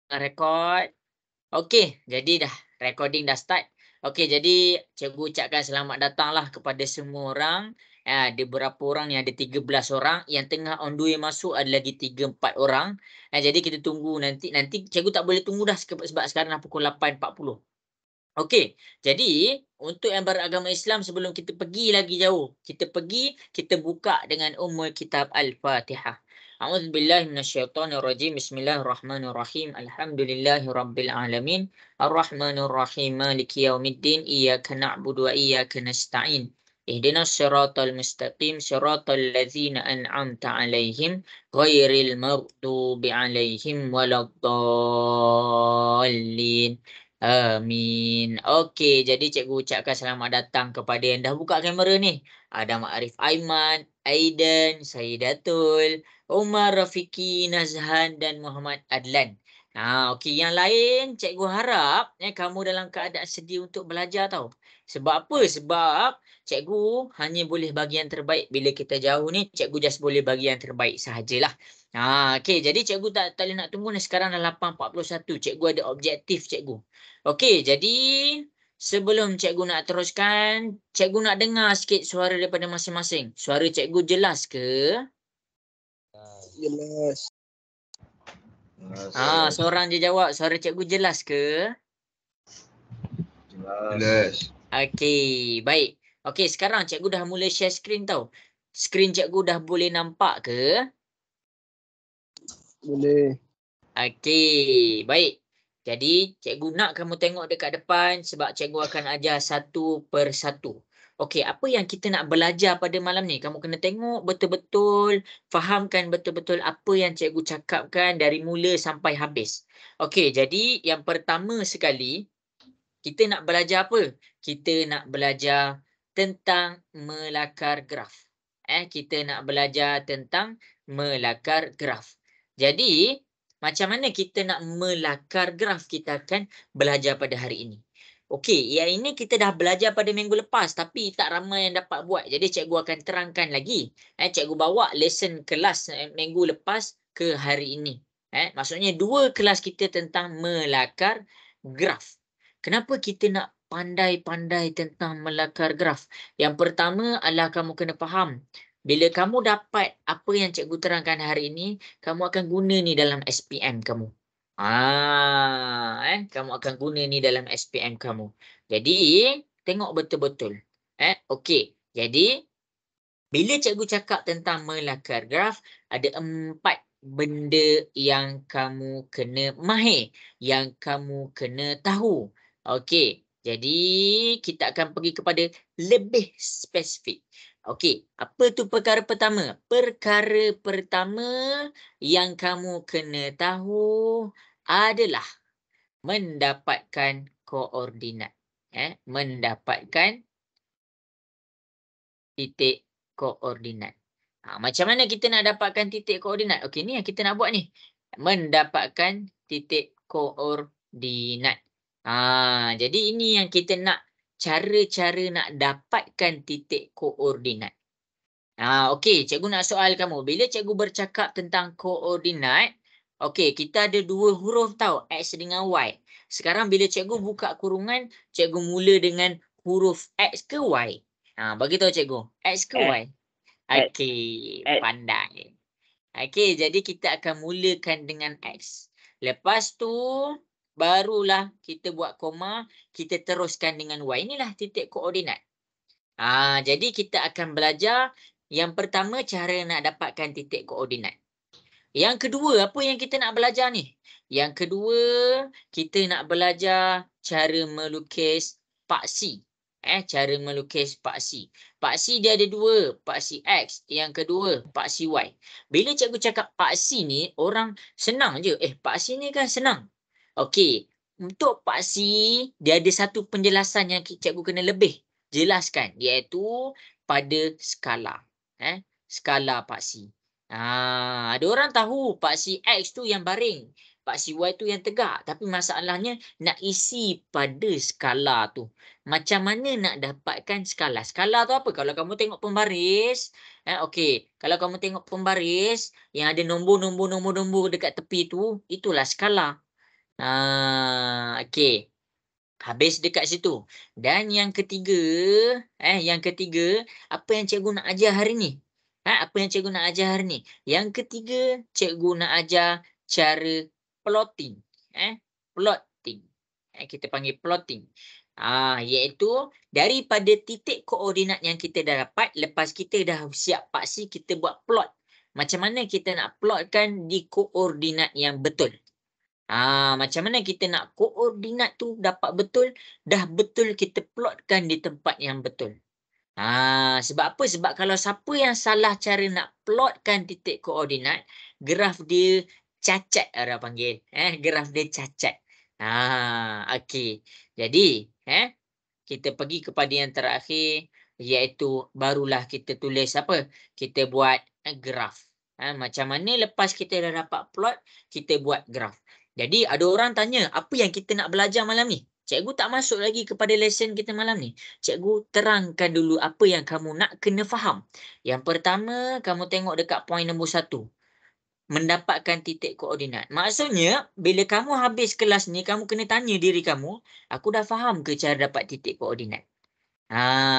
Rekod. Okey, jadi dah recording dah start. Okey, jadi cikgu ucapkan selamat datanglah kepada semua orang. Ada berapa orang ni? Ada 13 orang. Yang tengah on the way masuk ada lagi 3-4 orang. Jadi kita tunggu nanti cikgu tak boleh tunggu dah sebab sekarang dah pukul 8.40. Okey, jadi untuk yang beragama Islam sebelum kita pergi lagi jauh, kita buka dengan Ummul Kitab Al-Fatihah. A'udzubillahi minasyaitonirrajim. Bismillahirrahmanirrahim. Alhamdulillahirabbil alamin. Arrahmanirrahim. Maliki yaumiddin. Iyyaka na'budu wa iyyaka nasta'in. Ihdinas siratal mustaqim. Siratal ladzina an'amta 'alaihim ghairil maghdubi 'alaihim waladdallin. Amin. Okey, jadi cikgu ucapkan selamat datang kepada yang dah buka kamera ni. Ada Ma'arif Aiman, Aiden, Saidatul, Umar Rafiki, Nazhan dan Muhammad Adlan. Okey, yang lain cikgu harap kamu dalam keadaan sedia untuk belajar tau. Sebab apa? Sebab cikgu hanya boleh bagi yang terbaik. Bila kita jauh ni, cikgu just boleh bagi yang terbaik sahajalah. Okey, jadi cikgu tak boleh nak tunggu ni. Sekarang dah 8.41. Cikgu ada objektif cikgu. Okey, jadi sebelum cikgu nak teruskan, cikgu nak dengar sikit suara daripada masing-masing. Suara cikgu jelas ke? Jelas. Seorang je jawab, suara cikgu jelas ke? Jelas. Okey, baik. Okey, sekarang cikgu dah mula share screen tau. Skrin cikgu dah boleh nampak ke? Boleh. Okey, baik. Jadi, cikgu nak kamu tengok dekat depan sebab cikgu akan ajar satu per satu. Okey, apa yang kita nak belajar pada malam ni? Kamu kena tengok betul-betul, fahamkan betul-betul apa yang cikgu cakapkan dari mula sampai habis. Okey, jadi yang pertama sekali, kita nak belajar apa? Kita nak belajar tentang melakar graf. Kita nak belajar tentang melakar graf. Jadi, macam mana kita nak melakar graf? Kita akan belajar pada hari ini. Okey, yang ini kita dah belajar pada minggu lepas tapi tak ramai yang dapat buat. Jadi cikgu akan terangkan lagi. Cikgu bawa lesson kelas minggu lepas ke hari ini. Maksudnya 2 kelas kita tentang melakar graf. Kenapa kita nak pandai-pandai tentang melakar graf? Yang pertama adalah kamu kena faham. Bila kamu dapat apa yang cikgu terangkan hari ini, kamu akan guna ni dalam SPM kamu. Kamu akan guna ni dalam SPM kamu. Jadi, tengok betul-betul. Okey. Jadi, bila cikgu cakap tentang melakar graf, ada 4 benda yang kamu kena mahir, yang kamu kena tahu. Okey. Jadi, kita akan pergi kepada lebih spesifik. Okey, apa tu perkara pertama? Perkara pertama yang kamu kena tahu adalah mendapatkan koordinat. Mendapatkan titik koordinat. Macam mana kita nak dapatkan titik koordinat? Okey, ni yang kita nak buat ni. Mendapatkan titik koordinat. Jadi ini yang kita nak, cara-cara nak dapatkan titik koordinat. Okey, cikgu nak soal kamu. Bila cikgu bercakap tentang koordinat, okey, kita ada 2 huruf tau, X dengan Y. Sekarang bila cikgu buka kurungan, cikgu mula dengan huruf X ke Y? Bagi tahu cikgu, X ke Y? Okey, pandai. Okey, jadi kita akan mulakan dengan X. Lepas tu, barulah kita buat koma, kita teruskan dengan Y. Inilah titik koordinat. Jadi kita akan belajar yang pertama cara nak dapatkan titik koordinat. Yang kedua, apa yang kita nak belajar ni? Yang kedua, kita nak belajar cara melukis paksi. Cara melukis paksi. Paksi dia ada 2, paksi X. Yang kedua, paksi Y. Bila cikgu cakap paksi ni, orang senang je. Paksi ni kan senang. Okey, untuk paksi, dia ada satu penjelasan yang cikgu kena lebih jelaskan, iaitu pada skala. Skala paksi. Ada orang tahu paksi X tu yang baring, paksi Y tu yang tegak. Tapi masalahnya nak isi pada skala tu. Macam mana nak dapatkan skala? Skala tu apa? Kalau kamu tengok pembaris, okey, kalau kamu tengok pembaris yang ada nombor-nombor dekat tepi tu, itulah skala. Okey. Habis dekat situ. Dan yang ketiga, apa yang cikgu nak ajar hari ni? Apa yang cikgu nak ajar hari ni? Yang ketiga, cikgu nak ajar cara plotting. Plotting. Kita panggil plotting. Iaitu daripada titik koordinat yang kita dah dapat, lepas kita dah siap paksi, kita buat plot. Macam mana kita nak plotkan di koordinat yang betul. Macam mana kita nak koordinat tu dapat betul, dah betul kita plotkan di tempat yang betul. Sebab apa? Sebab kalau siapa yang salah cara nak plotkan titik koordinat, graf dia cacat orang panggil. Graf dia cacat. Okey. Jadi, kita pergi kepada yang terakhir, iaitu barulah kita tulis apa? Kita buat graf. Macam mana lepas kita dah dapat plot, kita buat graf. Jadi ada orang tanya, apa yang kita nak belajar malam ni? Cikgu tak masuk lagi kepada lesson kita malam ni. Cikgu terangkan dulu apa yang kamu nak kena faham. Yang pertama, kamu tengok dekat poin nombor 1. Mendapatkan titik koordinat. Maksudnya, bila kamu habis kelas ni, kamu kena tanya diri kamu, aku dah faham ke cara dapat titik koordinat?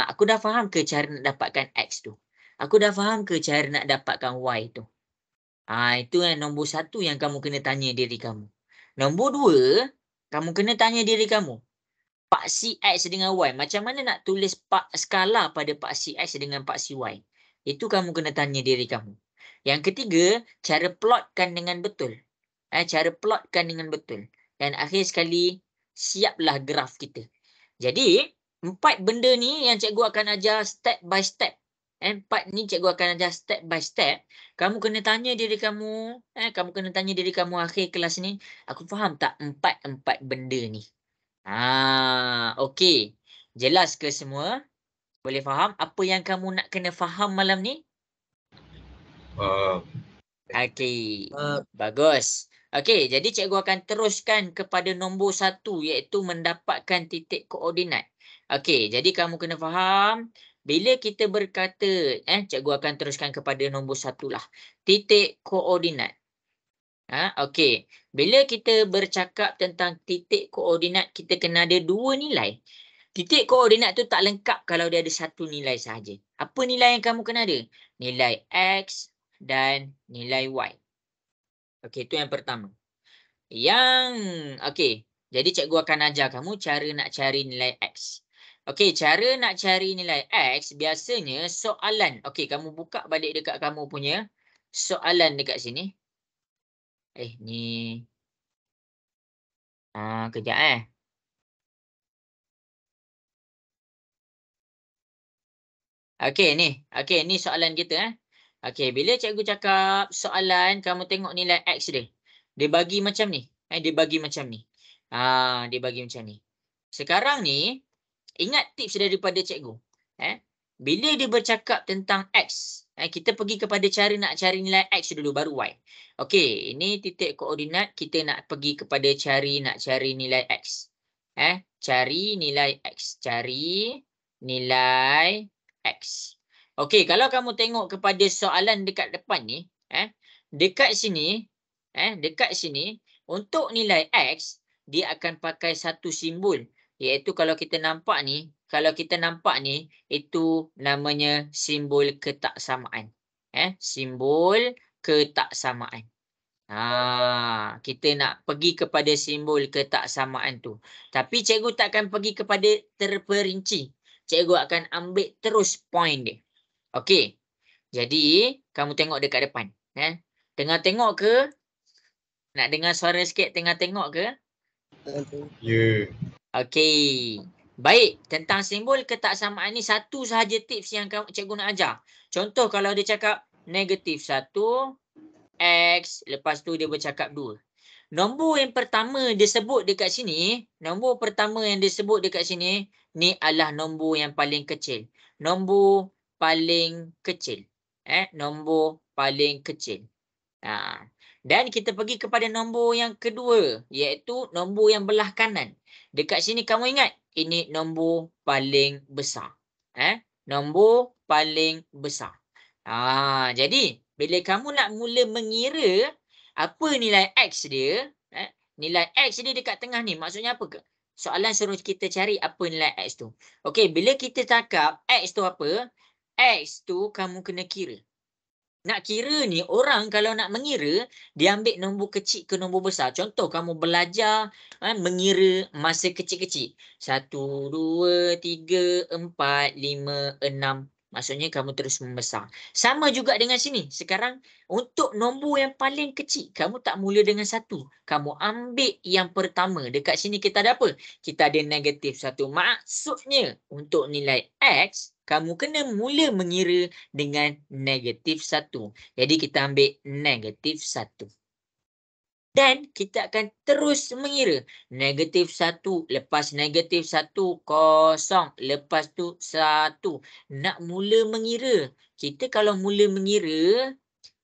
Aku dah faham ke cara nak dapatkan X tu? Aku dah faham ke cara nak dapatkan Y tu? Itu yang nombor 1 yang kamu kena tanya diri kamu. Nombor 2, kamu kena tanya diri kamu. Paksi X dengan Y. Macam mana nak tulis skala pada paksi X dengan paksi Y? Itu kamu kena tanya diri kamu. Yang ketiga, cara plotkan dengan betul. Cara plotkan dengan betul. Dan akhir sekali, siaplah graf kita. Jadi, 4 benda ni yang cikgu akan ajar step by step. 4 ni cikgu akan ajar step by step. Kamu kena tanya diri kamu, kamu kena tanya diri kamu akhir kelas ni, aku faham tak 4 benda ni? Okey. Jelas ke semua? Boleh faham apa yang kamu nak kena faham malam ni? Okey. Bagus. Okey, jadi cikgu akan teruskan kepada nombor 1, iaitu mendapatkan titik koordinat. Okey, jadi kamu kena faham, bila kita berkata, cikgu akan teruskan kepada nombor 1 lah. Titik koordinat. Okey. Bila kita bercakap tentang titik koordinat, kita kena ada 2 nilai. Titik koordinat tu tak lengkap kalau dia ada 1 nilai sahaja. Apa nilai yang kamu kena ada? Nilai X dan nilai Y. Okey, itu yang pertama. Okey. Jadi cikgu akan ajar kamu cara nak cari nilai X. Okey, cara nak cari nilai X, biasanya soalan. Okey, kamu buka balik dekat kamu punya soalan dekat sini. Ni. Kejap Okey, ni soalan kita Okey, bila cikgu cakap soalan, kamu tengok nilai X dia. Dia bagi macam ni. Dia bagi macam ni. Dia bagi macam ni. Sekarang ni, ingat tips daripada cikgu. Bila dia bercakap tentang X, kita pergi kepada cara nak cari nilai X dulu, baru Y. Okey, ini titik koordinat, kita nak pergi kepada nak cari nilai X. Cari nilai X. Cari nilai X. Okey, kalau kamu tengok kepada soalan dekat depan ni, dekat sini, untuk nilai X, dia akan pakai satu simbol, iaitu kalau kita nampak ni, itu namanya simbol ketaksamaan. Simbol ketaksamaan. Kita nak pergi kepada simbol ketaksamaan tu. Tapi cikgu takkan pergi kepada terperinci. Cikgu akan ambil terus point dia. Okey. Jadi, kamu tengok dekat depan. Tengah tengok ke? Nak dengar suara sikit, tengah tengok ke? Ya. Okey. Baik, tentang simbol ketaksamaan ni satu sahaja tips yang cikgu nak ajar. Contoh kalau dia cakap -1, X, lepas tu dia bercakap 2. Nombor yang pertama dia sebut dekat sini, ni adalah nombor yang paling kecil. Nombor paling kecil. Nombor paling kecil. Dan kita pergi kepada nombor yang kedua, iaitu nombor yang belah kanan. Dekat sini kamu ingat, ini nombor paling besar. Nombor paling besar. Jadi, bila kamu nak mula mengira apa nilai X dia, Nilai X dia dekat tengah ni. Maksudnya apa ke? Soalan suruh kita cari apa nilai X tu. Okey, bila kita cakap X tu apa? X tu kamu kena kira. Nak kira ni, orang kalau nak mengira, dia ambil nombor kecil ke nombor besar. Contoh, kamu belajar mengira masa kecil-kecil. 1, 2, 3, 4, 5, 6. Maksudnya kamu terus membesar. Sama juga dengan sini. Sekarang, untuk nombor yang paling kecil, kamu tak mula dengan 1. Kamu ambil yang pertama. Dekat sini kita ada apa? Kita ada negatif 1. Maksudnya, untuk nilai X, kamu kena mula mengira dengan negatif 1. Jadi kita ambil negatif 1. Dan kita akan terus mengira. Negatif 1. Lepas negatif 1, kosong. Lepas tu 1. Nak mula mengira. Kita kalau mula mengira,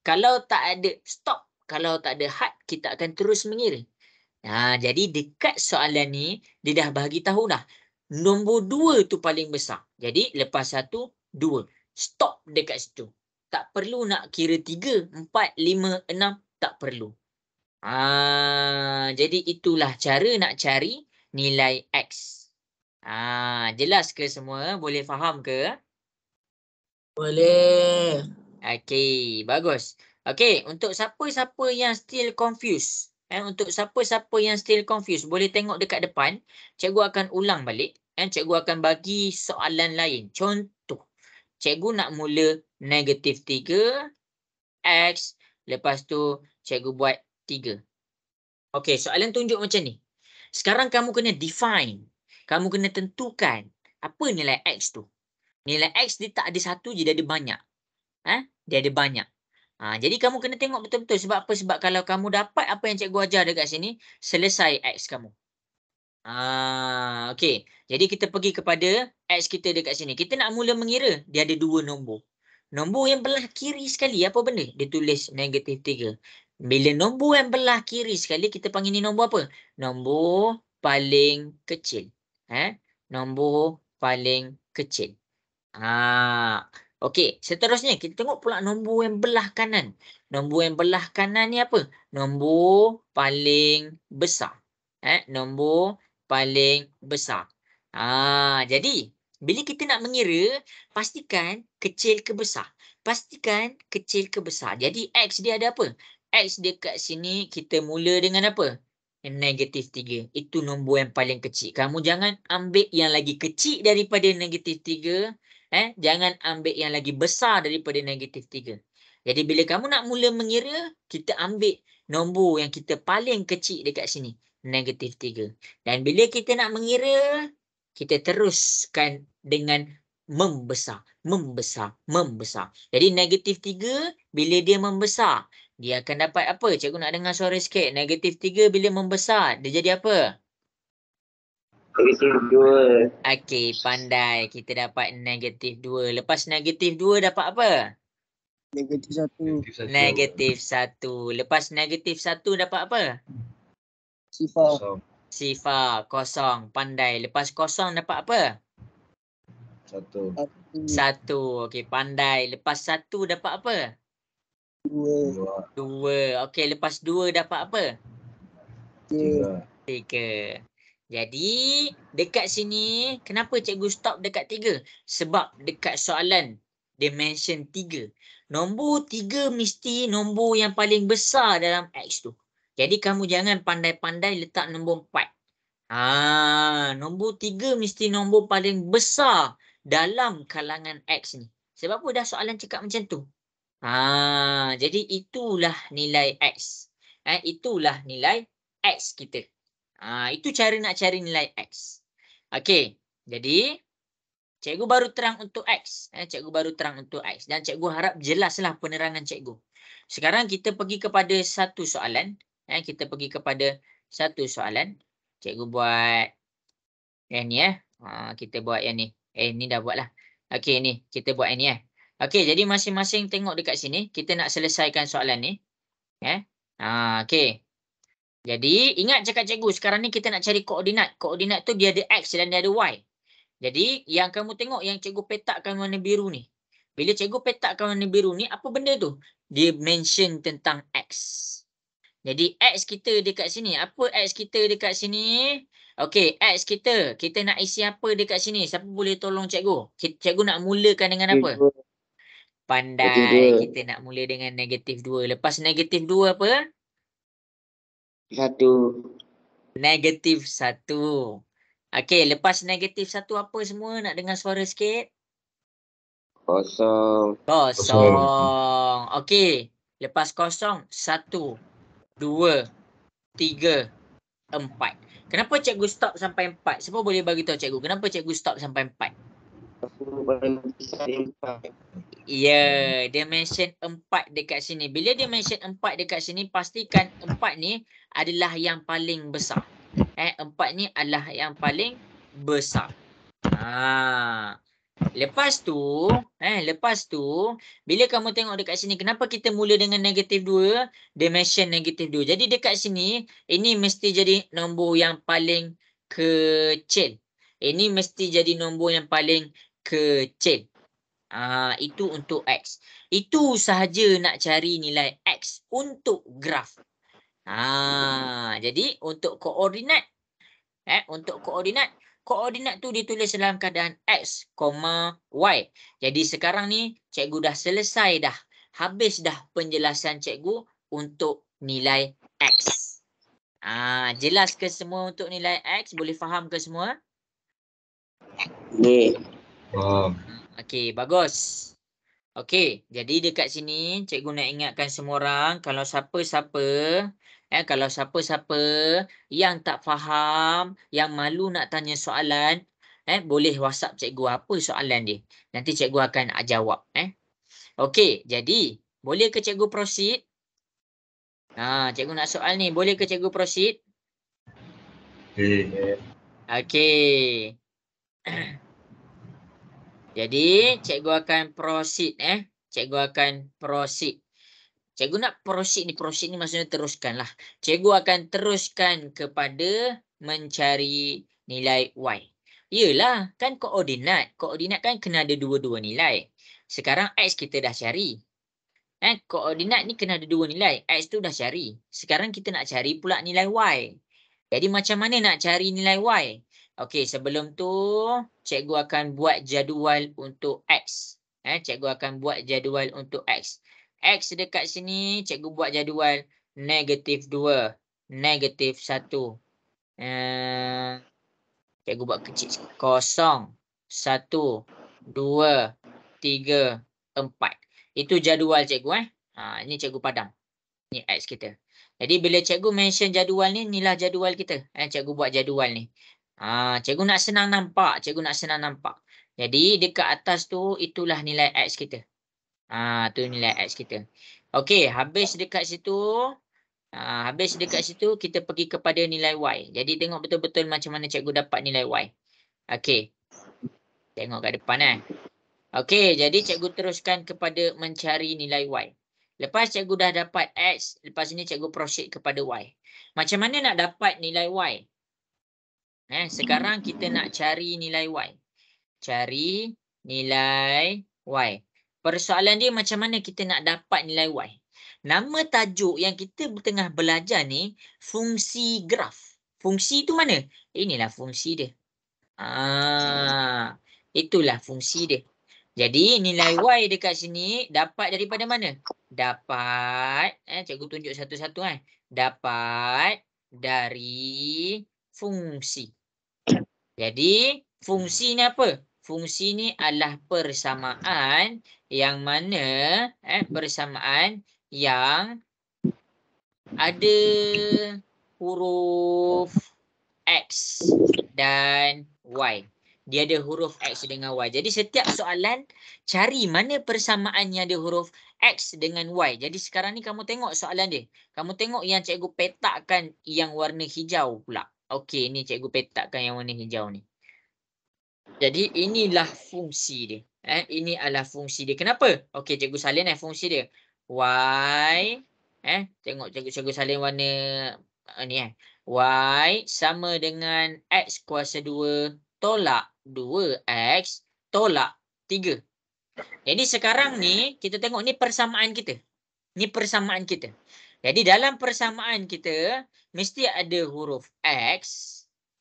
kalau tak ada stop, kalau tak ada had, kita akan terus mengira. Jadi dekat soalan ni, dia dah bagi tahu dah. Nombor 2 tu paling besar. Jadi lepas 1, 2. Stop dekat situ. Tak perlu nak kira 3, 4, 5, 6. Tak perlu. Jadi itulah cara nak cari nilai X. Jelas ke semua? Boleh faham ke? Boleh. Okey, bagus. Okey, untuk siapa-siapa yang still confused, untuk siapa-siapa yang still confused, boleh tengok dekat depan. Cikgu akan ulang balik. Cikgu akan bagi soalan lain. Contoh, cikgu nak mula negatif 3 X. Lepas tu, cikgu buat 3. Okey, soalan tunjuk macam ni. Sekarang kamu kena define. Kamu kena tentukan apa nilai X tu. Nilai X dia tak ada satu je, dia ada banyak. Dia ada banyak. Jadi kamu kena tengok betul-betul. Sebab apa? Sebab kalau kamu dapat apa yang cikgu ajar dekat sini, selesai X kamu. Okey. Jadi kita pergi kepada X kita dekat sini. Kita nak mula mengira. Dia ada 2 nombor. Nombor yang belah kiri sekali, apa benda? Dia tulis negatif 3. Bila nombor yang belah kiri sekali, kita panggil ni nombor apa? Nombor paling kecil. Nombor paling kecil. Okey, seterusnya kita tengok pula nombor yang belah kanan. Nombor yang belah kanan ni apa? Nombor paling besar. Nombor paling besar. Jadi bila kita nak mengira, pastikan kecil ke besar. Pastikan kecil ke besar. Jadi X dia ada apa? X dekat sini kita mula dengan apa? Negatif 3. Itu nombor yang paling kecil. Kamu jangan ambil yang lagi kecil daripada negatif 3. Jangan ambil yang lagi besar daripada negatif 3. Jadi bila kamu nak mula mengira, kita ambil nombor yang kita paling kecil dekat sini. Negatif 3. Dan bila kita nak mengira, kita teruskan dengan membesar. Membesar. Membesar. Jadi negatif 3, bila dia membesar, dia akan dapat apa? Cikgu nak dengar suara sikit. Negatif 3 bila membesar, dia jadi apa? Negatif 2. Okey, pandai. Kita dapat negatif 2. Lepas negatif 2 dapat apa? Negatif 1. Negatif 1. Lepas negatif 1 dapat apa? Sifar. Sifar. Kosong. Pandai. Lepas kosong dapat apa? 1. 1. Okey, pandai. Lepas 1 dapat apa? 2. 2. Okey, lepas 2 dapat apa? 3. 3. Jadi, dekat sini, kenapa cikgu stop dekat 3? Sebab dekat soalan, dia mention 3. Nombor 3 mesti nombor yang paling besar dalam X tu. Jadi, kamu jangan pandai-pandai letak nombor 4. Nombor 3 mesti nombor paling besar dalam kalangan X ni. Sebab apa dah soalan cakap macam tu? Jadi, itulah nilai X. Itulah nilai X kita. Itu cara nak cari nilai X. Okey, jadi cikgu baru terang untuk X. Cikgu baru terang untuk X. Dan cikgu harap jelaslah penerangan cikgu. Sekarang kita pergi kepada satu soalan. Kita pergi kepada satu soalan. Cikgu buat yang ni. Kita buat yang ni. Ni dah buat lah. Okey, ni. Kita buat yang ni. Okey, jadi masing-masing tengok dekat sini. Kita nak selesaikan soalan ni. Okey. Jadi, ingat cakap cikgu, sekarang ni kita nak cari koordinat. Koordinat tu dia ada X dan dia ada Y. Jadi, yang kamu tengok yang cikgu petakkan warna biru ni. Bila cikgu petakkan warna biru ni, apa benda tu? Dia mention tentang X. Jadi X kita dekat sini. Apa X kita dekat sini? Okey, X kita. Kita nak isi apa dekat sini? Siapa boleh tolong cikgu? Cikgu nak mulakan dengan apa? Pandai. Kita nak mula dengan -2. Lepas -2 apa? 1. -1. Okey, lepas -1 apa semua? Nak dengar suara sikit? 0. Kosong. Okey. Lepas kosong, 1, 2, 3, 4. Kenapa cikgu stop sampai 4? Siapa boleh bagi tahu cikgu? Kenapa cikgu stop sampai 4? Ya, dia mention 4 dekat sini. Bila dia mention 4 dekat sini, pastikan 4 ni adalah yang paling besar. 4 ni adalah yang paling besar. Lepas tu, bila kamu tengok dekat sini, kenapa kita mula dengan -2? Dia mention -2. Jadi dekat sini, ini mesti jadi nombor yang paling kecil. Ini mesti jadi nombor yang paling kecil. Itu untuk X. Itu sahaja nak cari nilai X untuk graf. Jadi untuk koordinat, koordinat tu ditulis dalam keadaan X, Y. Jadi sekarang ni cikgu dah selesai dah. Habis dah penjelasan cikgu untuk nilai X. Jelas ke semua untuk nilai X? Boleh faham ke semua? Okey, bagus. Okey, jadi dekat sini cikgu nak ingatkan semua orang, kalau siapa-siapa yang tak faham, yang malu nak tanya soalan, boleh WhatsApp cikgu apa soalan dia. Nanti cikgu akan jawab. Okey, jadi boleh ke cikgu proceed? Cikgu nak soal ni, boleh ke cikgu proceed? Okey. Jadi, cikgu akan proceed. Cikgu akan proceed. Cikgu nak proceed ni maksudnya teruskan lah. Cikgu akan teruskan kepada mencari nilai Y. Yelah, kan koordinat. Koordinat kan kena ada dua-dua nilai. Sekarang X kita dah cari. Koordinat ni kena ada dua nilai. X tu dah cari. Sekarang kita nak cari pula nilai Y. Jadi macam mana nak cari nilai Y? Okey, sebelum tu cikgu akan buat jadual untuk X. Cikgu akan buat jadual untuk X. X dekat sini cikgu buat jadual -2, -1. Cikgu buat kecil sikit. 0, 1, 2, 3, 4. Itu jadual cikgu. Ini cikgu padam. Ni X kita. Jadi bila cikgu mention jadual ni, inilah jadual kita. Cikgu buat jadual ni. Cikgu nak senang nampak. Jadi dekat atas tu, itulah nilai X kita. Tu nilai X kita. Okey, habis dekat situ, kita pergi kepada nilai Y. Jadi tengok betul-betul macam mana cikgu dapat nilai Y. Okey. Tengok kat depan. Okey, jadi cikgu teruskan kepada mencari nilai Y. Lepas cikgu dah dapat X, lepas ini cikgu proceed kepada Y. Macam mana nak dapat nilai Y? Sekarang kita nak cari nilai Y. Cari nilai Y. Persoalan dia macam mana kita nak dapat nilai Y. Nama tajuk yang kita tengah belajar ni, fungsi graf. Fungsi tu mana? Inilah fungsi dia. Itulah fungsi dia. Jadi nilai Y dekat sini dapat daripada mana? Dapat, cikgu tunjuk satu-satu. Dapat dari fungsi. Jadi fungsi ni apa? Fungsi ni adalah persamaan yang mana persamaan yang ada huruf X dan Y. Dia ada huruf X dengan Y. Jadi setiap soalan cari mana persamaan yang ada huruf X dengan Y. Jadi sekarang ni kamu tengok soalan dia. Kamu tengok yang cikgu petakkan yang warna hijau pula. Okey, ni cikgu petakkan yang warna hijau ni. Jadi inilah fungsi dia. Ini adalah fungsi dia. Kenapa? Okey, cikgu salin fungsi dia. Y, tengok cikgu salin warna ni Y sama dengan X kuasa 2 tolak 2X tolak 3. Jadi sekarang ni kita tengok ni persamaan kita. Ni persamaan kita. Jadi dalam persamaan kita, mesti ada huruf X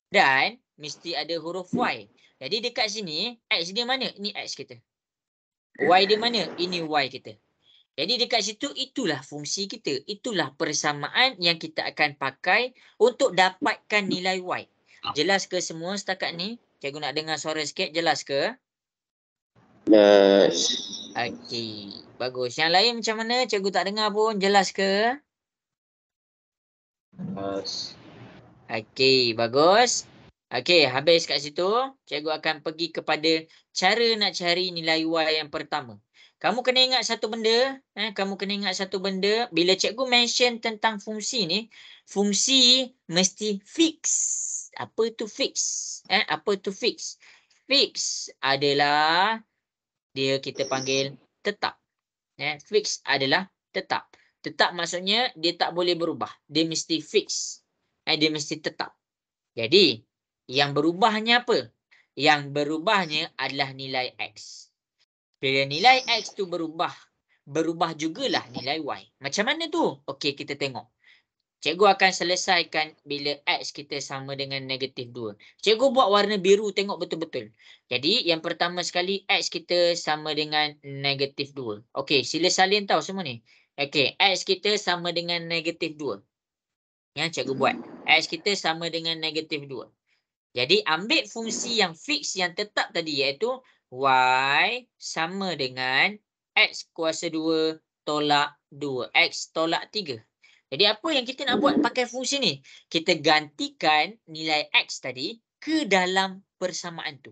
dan mesti ada huruf Y. Jadi dekat sini, X dia mana? Ini X kita. Y dia mana? Ini Y kita. Jadi dekat situ, itulah fungsi kita. Itulah persamaan yang kita akan pakai untuk dapatkan nilai Y. Jelas ke semua setakat ni? Cikgu nak dengar suara sikit. Jelas ke? Yes. Okey. Bagus. Yang lain macam mana? Cikgu tak dengar pun. Jelas ke? Yes. Okey. Bagus. Okey. Habis kat situ. Cikgu akan pergi kepada cara nak cari nilai Y yang pertama. Kamu kena ingat satu benda. Kamu kena ingat satu benda. Bila cikgu mention tentang fungsi ni, fungsi mesti fix. Apa tu fix? Apa tu fix? Fix adalah dia kita panggil tetap. Fix adalah tetap. Tetap maksudnya dia tak boleh berubah. Dia mesti fix. Dia mesti tetap. Jadi, yang berubahnya apa? Yang berubahnya adalah nilai X. Bila nilai X tu berubah jugalah nilai Y. Macam mana tu? Okey, kita tengok. Cikgu akan selesaikan bila X kita sama dengan negatif 2. Cikgu buat warna biru, tengok betul-betul. Jadi, yang pertama sekali, X kita sama dengan negatif 2. Okey, sila salin tahu semua ni. Okey, X kita sama dengan negatif 2. Yang cikgu buat. X kita sama dengan negatif 2. Jadi, ambil fungsi yang fix, yang tetap tadi, iaitu Y sama dengan X kuasa 2 tolak 2. X tolak 3. Jadi apa yang kita nak buat pakai fungsi ni? Kita gantikan nilai X tadi ke dalam persamaan tu.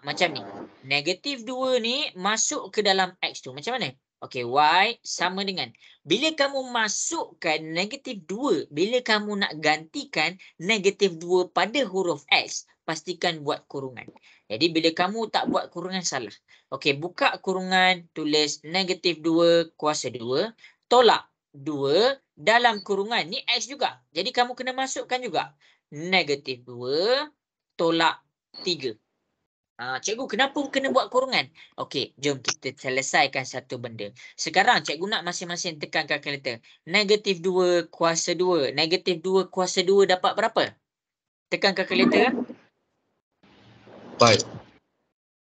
Macam ni. Negatif 2 ni masuk ke dalam X tu. Macam mana? Okey, Y sama dengan. Bila kamu masukkan negatif 2, bila kamu nak gantikan negatif 2 pada huruf X, pastikan buat kurungan. Jadi bila kamu tak buat kurungan, salah. Okey, buka kurungan, tulis negatif 2 kuasa 2, tolak 2 dalam kurungan. Ni X juga. Jadi kamu kena masukkan juga. Negatif 2 tolak 3. Cikgu, kenapa kena buat kurungan? Okey, jom kita selesaikan satu benda. Sekarang cikgu nak masing-masing tekan kalkulator. Negatif 2 kuasa 2. Negatif 2 kuasa 2 dapat berapa? Tekan kalkulator. 4.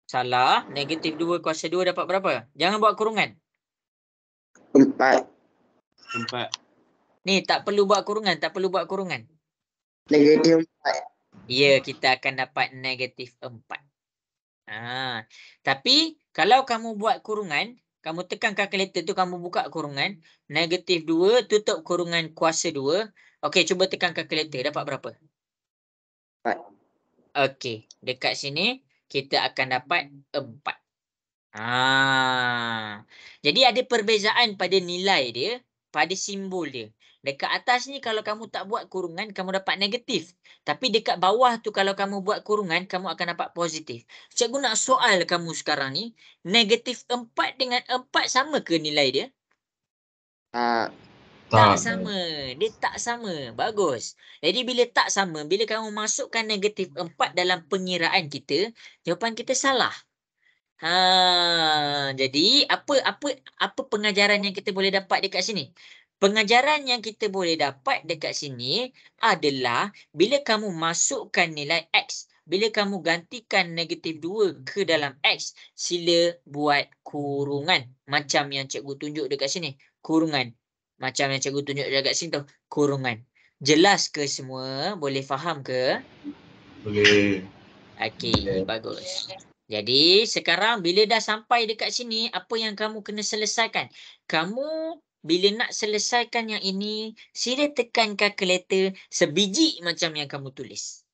Salah. Negatif 2 kuasa 2 dapat berapa? Jangan buat kurungan. 4. Ni, tak perlu buat kurungan. Tak perlu buat kurungan. Negatif 4. Ya, kita akan dapat negatif 4. Tapi kalau kamu buat kurungan, kamu tekan kalkulator tu, kamu buka kurungan, negatif 2 tutup kurungan kuasa 2. Okey, cuba tekan kalkulator, dapat berapa? 4. Okey, dekat sini kita akan dapat 4. Jadi ada perbezaan pada nilai dia, pada simbol dia. Dekat atas ni kalau kamu tak buat kurungan, kamu dapat negatif. Tapi dekat bawah tu kalau kamu buat kurungan, kamu akan dapat positif. Cikgu nak soal kamu sekarang ni, negatif 4 dengan 4 sama ke nilai dia? Tak sama. Dia tak sama. Bagus. Jadi bila tak sama, bila kamu masukkan negatif 4 dalam pengiraan kita, jawapan kita salah. Jadi apa pengajaran yang kita boleh dapat dekat sini? Pengajaran yang kita boleh dapat dekat sini adalah bila kamu masukkan nilai X, bila kamu gantikan negatif 2 ke dalam X, sila buat kurungan. Macam yang cikgu tunjuk dekat sini. Kurungan. Macam yang cikgu tunjuk dekat sini tu. Kurungan. Jelas ke semua? Boleh faham ke? Boleh. Okey, bagus. Jadi sekarang bila dah sampai dekat sini, apa yang kamu kena selesaikan? Kamu bila nak selesaikan yang ini, sila tekan kalkulator sebiji macam yang kamu tulis.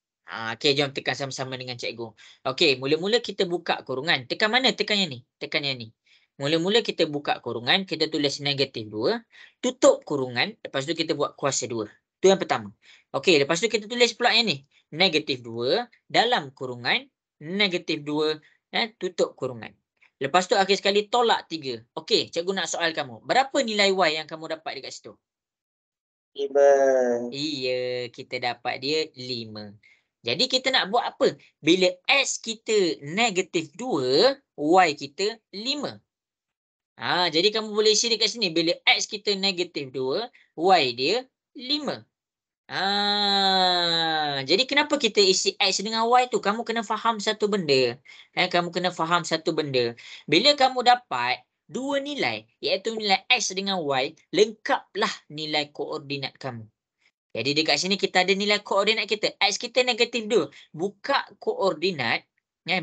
Okey, jom tekan sama-sama dengan cikgu. Okey, mula-mula kita buka kurungan. Tekan mana? Tekan yang ni. Tekan yang ni. Mula-mula kita buka kurungan, kita tulis negatif 2. Tutup kurungan, lepas tu kita buat kuasa 2. Tu yang pertama. Okey, lepas tu kita tulis pula yang ni. Negatif 2 dalam kurungan, negatif 2, tutup kurungan. Lepas tu akhir sekali tolak 3. Okey, cikgu nak soal kamu. Berapa nilai Y yang kamu dapat dekat situ? 5. Iya, kita dapat dia 5. Jadi kita nak buat apa? Bila X kita negatif 2, Y kita 5. Jadi kamu boleh isi dekat sini. Bila X kita negatif 2, Y dia 5. Jadi kenapa kita isi X dengan Y tu? Kamu kena faham satu benda. Kamu kena faham satu benda. Bila kamu dapat dua nilai, iaitu nilai X dengan Y, lengkaplah nilai koordinat kamu. Jadi dekat sini kita ada nilai koordinat kita. X kita negatif 2. Buka koordinat.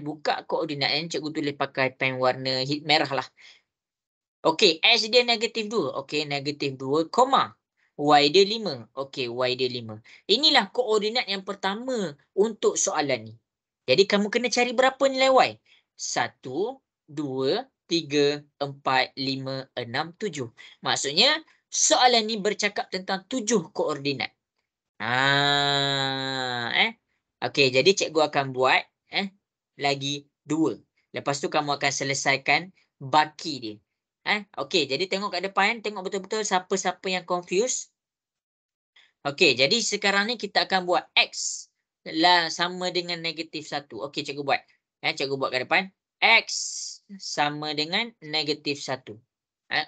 Buka koordinat yang cikgu tulis pakai pen warna merah lah. Okey, X dia negatif 2. Okey, negatif 2, koma. Y dia 5. Okey, Y dia 5. Inilah koordinat yang pertama untuk soalan ni. Jadi kamu kena cari berapa nilai Y? 1, 2, 3, 4, 5, 6, 7. Maksudnya soalan ni bercakap tentang 7 koordinat. Okey, jadi cikgu akan buat lagi 2. Lepas tu kamu akan selesaikan baki dia. Okey, jadi tengok kat depan, tengok betul-betul siapa-siapa yang confused. Okey, jadi sekarang ni kita akan buat X lah sama dengan negatif 1. Okey, cikgu buat. Cikgu buat kat depan. X sama dengan negatif 1.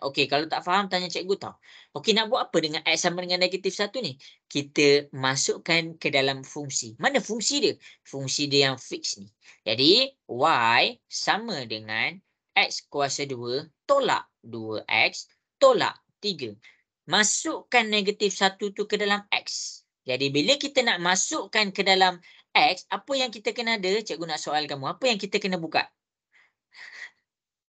Okey, kalau tak faham tanya cikgu tau. Okey, nak buat apa dengan X sama dengan negatif 1 ni? Kita masukkan ke dalam fungsi. Mana fungsi dia? Fungsi dia yang fix ni. Jadi, Y sama dengan X kuasa 2 tolak 2X tolak 3. Masukkan negatif 1 tu ke dalam X. Jadi, bila kita nak masukkan ke dalam X, apa yang kita kena ada? Cikgu nak soal kamu. Apa yang kita kena buka?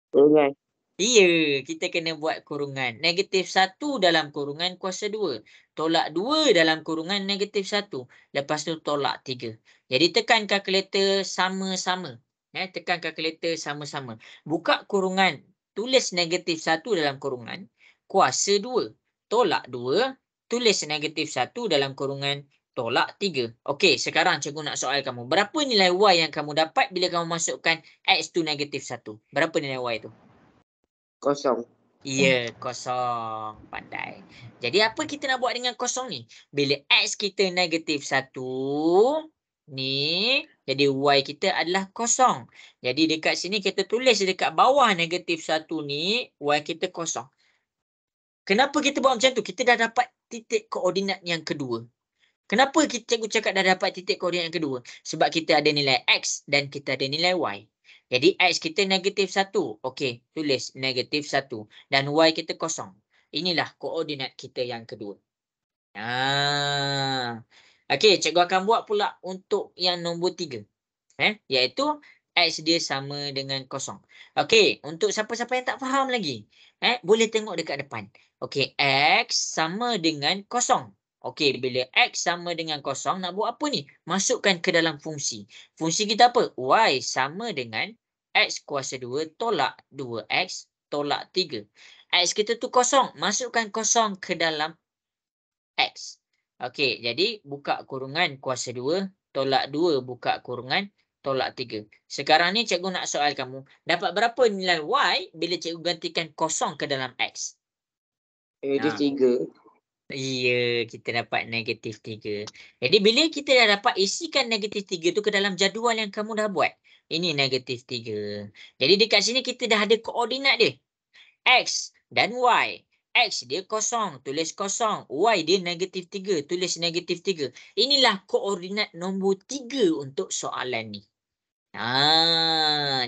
Kurungan. Iya, kita kena buat kurungan. Negatif 1 dalam kurungan kuasa 2. Tolak 2 dalam kurungan negatif 1. Lepas tu tolak 3. Jadi tekan kalkulator sama-sama. Tekan kalkulator sama-sama. Buka kurungan. Tulis negatif 1 dalam kurungan. Kuasa 2. Tolak 2. Tulis negatif 1 dalam kurungan. Tolak 3. Okey, sekarang cikgu nak soal kamu. Berapa nilai Y yang kamu dapat bila kamu masukkan X tu negatif 1? Berapa nilai Y tu? Kosong. Ya, kosong. Pandai. Jadi apa kita nak buat dengan kosong ni? Bila X kita negatif 1, ni, jadi Y kita adalah kosong. Jadi dekat sini kita tulis dekat bawah negatif 1 ni, Y kita kosong. Kenapa kita buat macam tu? Kita dah dapat titik koordinat yang kedua. Kenapa cikgu cakap dah dapat titik koordinat yang kedua? Sebab kita ada nilai X dan kita ada nilai Y. Jadi X kita negatif 1. Okey, tulis negatif 1. Dan Y kita kosong. Inilah koordinat kita yang kedua. Okey, cikgu akan buat pula untuk yang nombor 3. Iaitu X dia sama dengan kosong. Okey, untuk siapa-siapa yang tak faham lagi, boleh tengok dekat depan. Okey, X sama dengan kosong. Okey, bila X sama dengan kosong, nak buat apa ni? Masukkan ke dalam fungsi. Fungsi kita apa? Y sama dengan X kuasa 2 tolak 2X tolak 3. X kita tu kosong. Masukkan kosong ke dalam X. Okey, jadi buka kurungan kuasa 2 tolak 2 buka kurungan tolak 3. Sekarang ni cikgu nak soal kamu. Dapat berapa nilai Y bila cikgu gantikan kosong ke dalam X? Negatif 3. Ya, kita dapat negatif 3. Jadi bila kita dah dapat, isikan negatif 3 tu ke dalam jadual yang kamu dah buat. Ini negatif 3. Jadi dekat sini kita dah ada koordinat dia. X dan Y. X dia kosong, tulis kosong. Y dia negatif 3, tulis negatif 3. Inilah koordinat nombor 3 untuk soalan ni.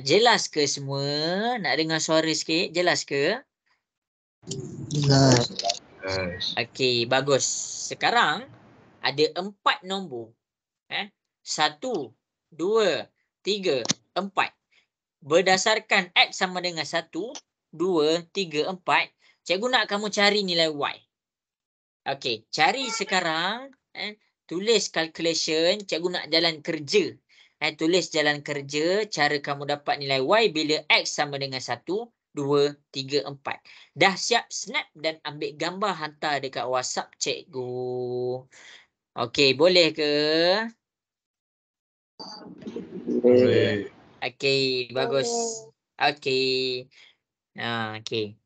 Jelas ke semua? Nak dengar suara sikit? Jelas ke? Jelas. Okey, bagus. Sekarang ada 4 nombor. 1, 2, 3, 4. Berdasarkan X sama dengan 1, 2, 3, 4. Cikgu nak kamu cari nilai Y. Okey, cari sekarang. Tulis calculation. Cikgu nak jalan kerja. Tulis jalan kerja. Cara kamu dapat nilai Y bila X sama dengan 1, 2, 3, 4. Dah siap snap dan ambil gambar hantar dekat WhatsApp cikgu. Okey, boleh ke? Boleh. Okey, bagus. Okey. Okey.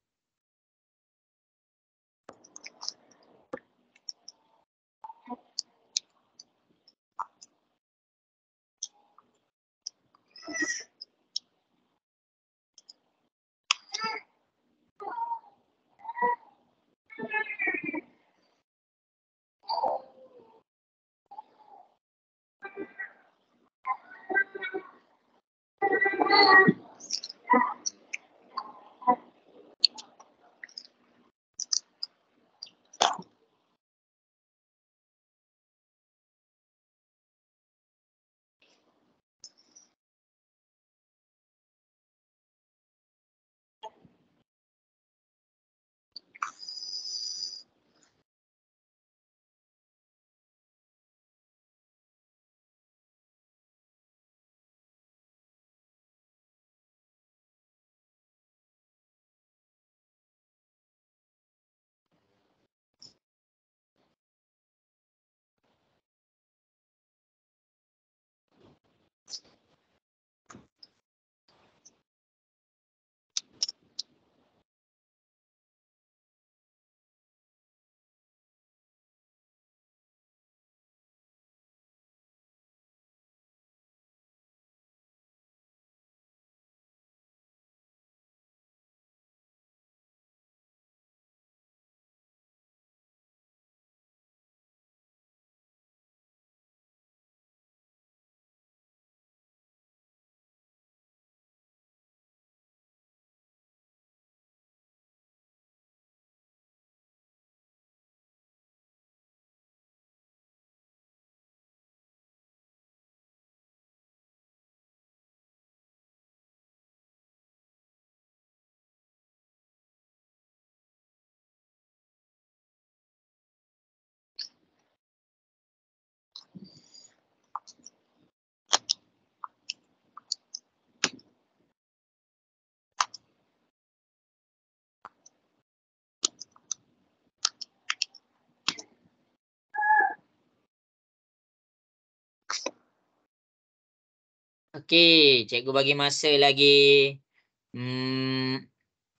Okey, cikgu bagi masa lagi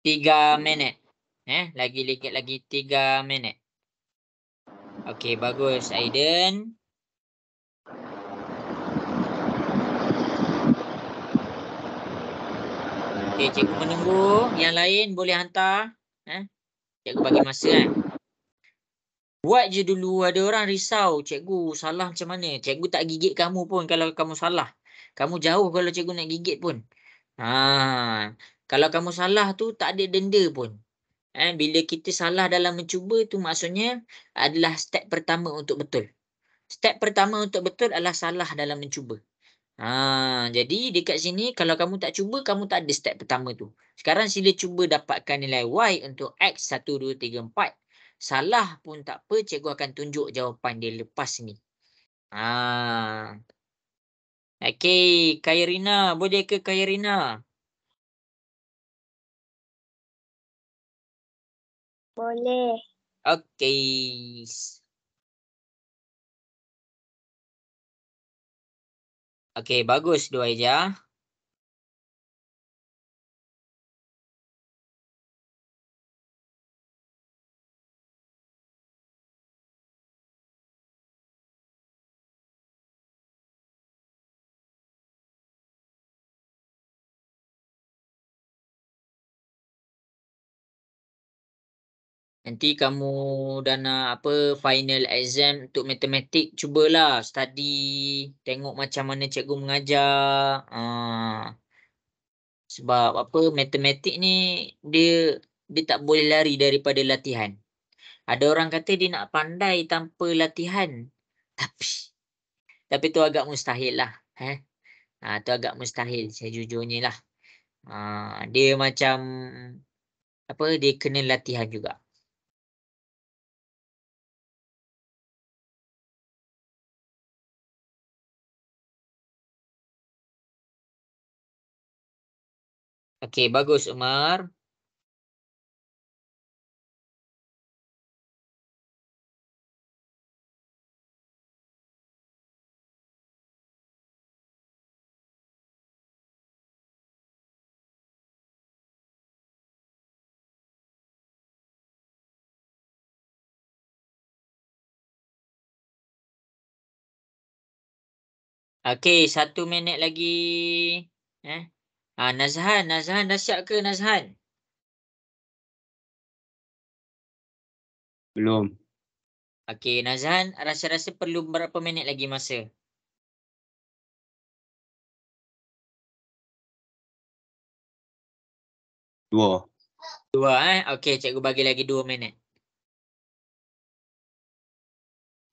3 minit. Lagi 3 minit. Okey, bagus Aiden. Okey, cikgu menunggu. Yang lain boleh hantar. Cikgu bagi masa Buat je dulu. Ada orang risau. Cikgu salah macam mana? Cikgu tak gigit kamu pun kalau kamu salah. Kamu jauh kalau cikgu nak gigit pun. Kalau kamu salah tu tak ada denda pun. Bila kita salah dalam mencuba tu maksudnya adalah step pertama untuk betul. Step pertama untuk betul adalah salah dalam mencuba. Jadi dekat sini kalau kamu tak cuba, kamu tak ada step pertama tu. Sekarang sila cuba dapatkan nilai Y untuk X 1, 2, 3, 4. Salah pun tak apa, cikgu akan tunjuk jawapan dia lepas ni. Okey, Khairina. Boleh ke Khairina? Boleh. Okey. Okey, bagus Dua Eja. Nanti kamu dah nak final exam untuk matematik, cubalah study, tengok macam mana cikgu mengajar. Sebab matematik ni dia tak boleh lari daripada latihan. Ada orang kata dia nak pandai tanpa latihan. Tapi tu agak mustahil lah. Tu agak mustahil sejujurnya lah. Dia macam dia kena latihan juga. Okey, bagus Umar. Okey, 1 minit lagi. Nazhan dah siap ke Nazhan? Belum. Okey, Nazhan rasa-rasa perlu berapa minit lagi masa? 2. 2 Okey, cikgu bagi lagi 2 minit.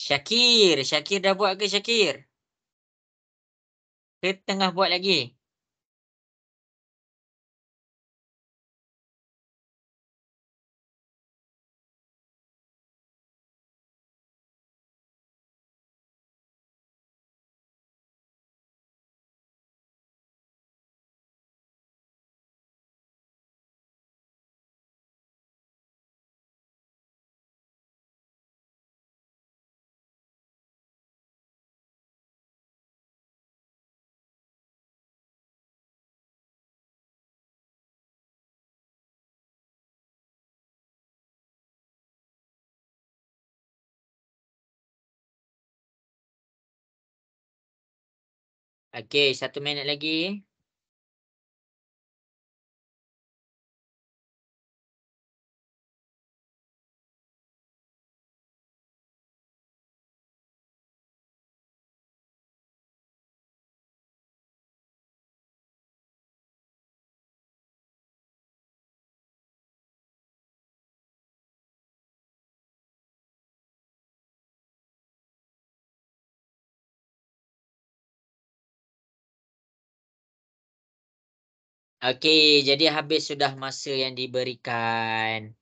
Syakir dah buat ke Syakir? Ke tengah buat lagi? Okey, 1 minit lagi. Okey, jadi habis sudah masa yang diberikan.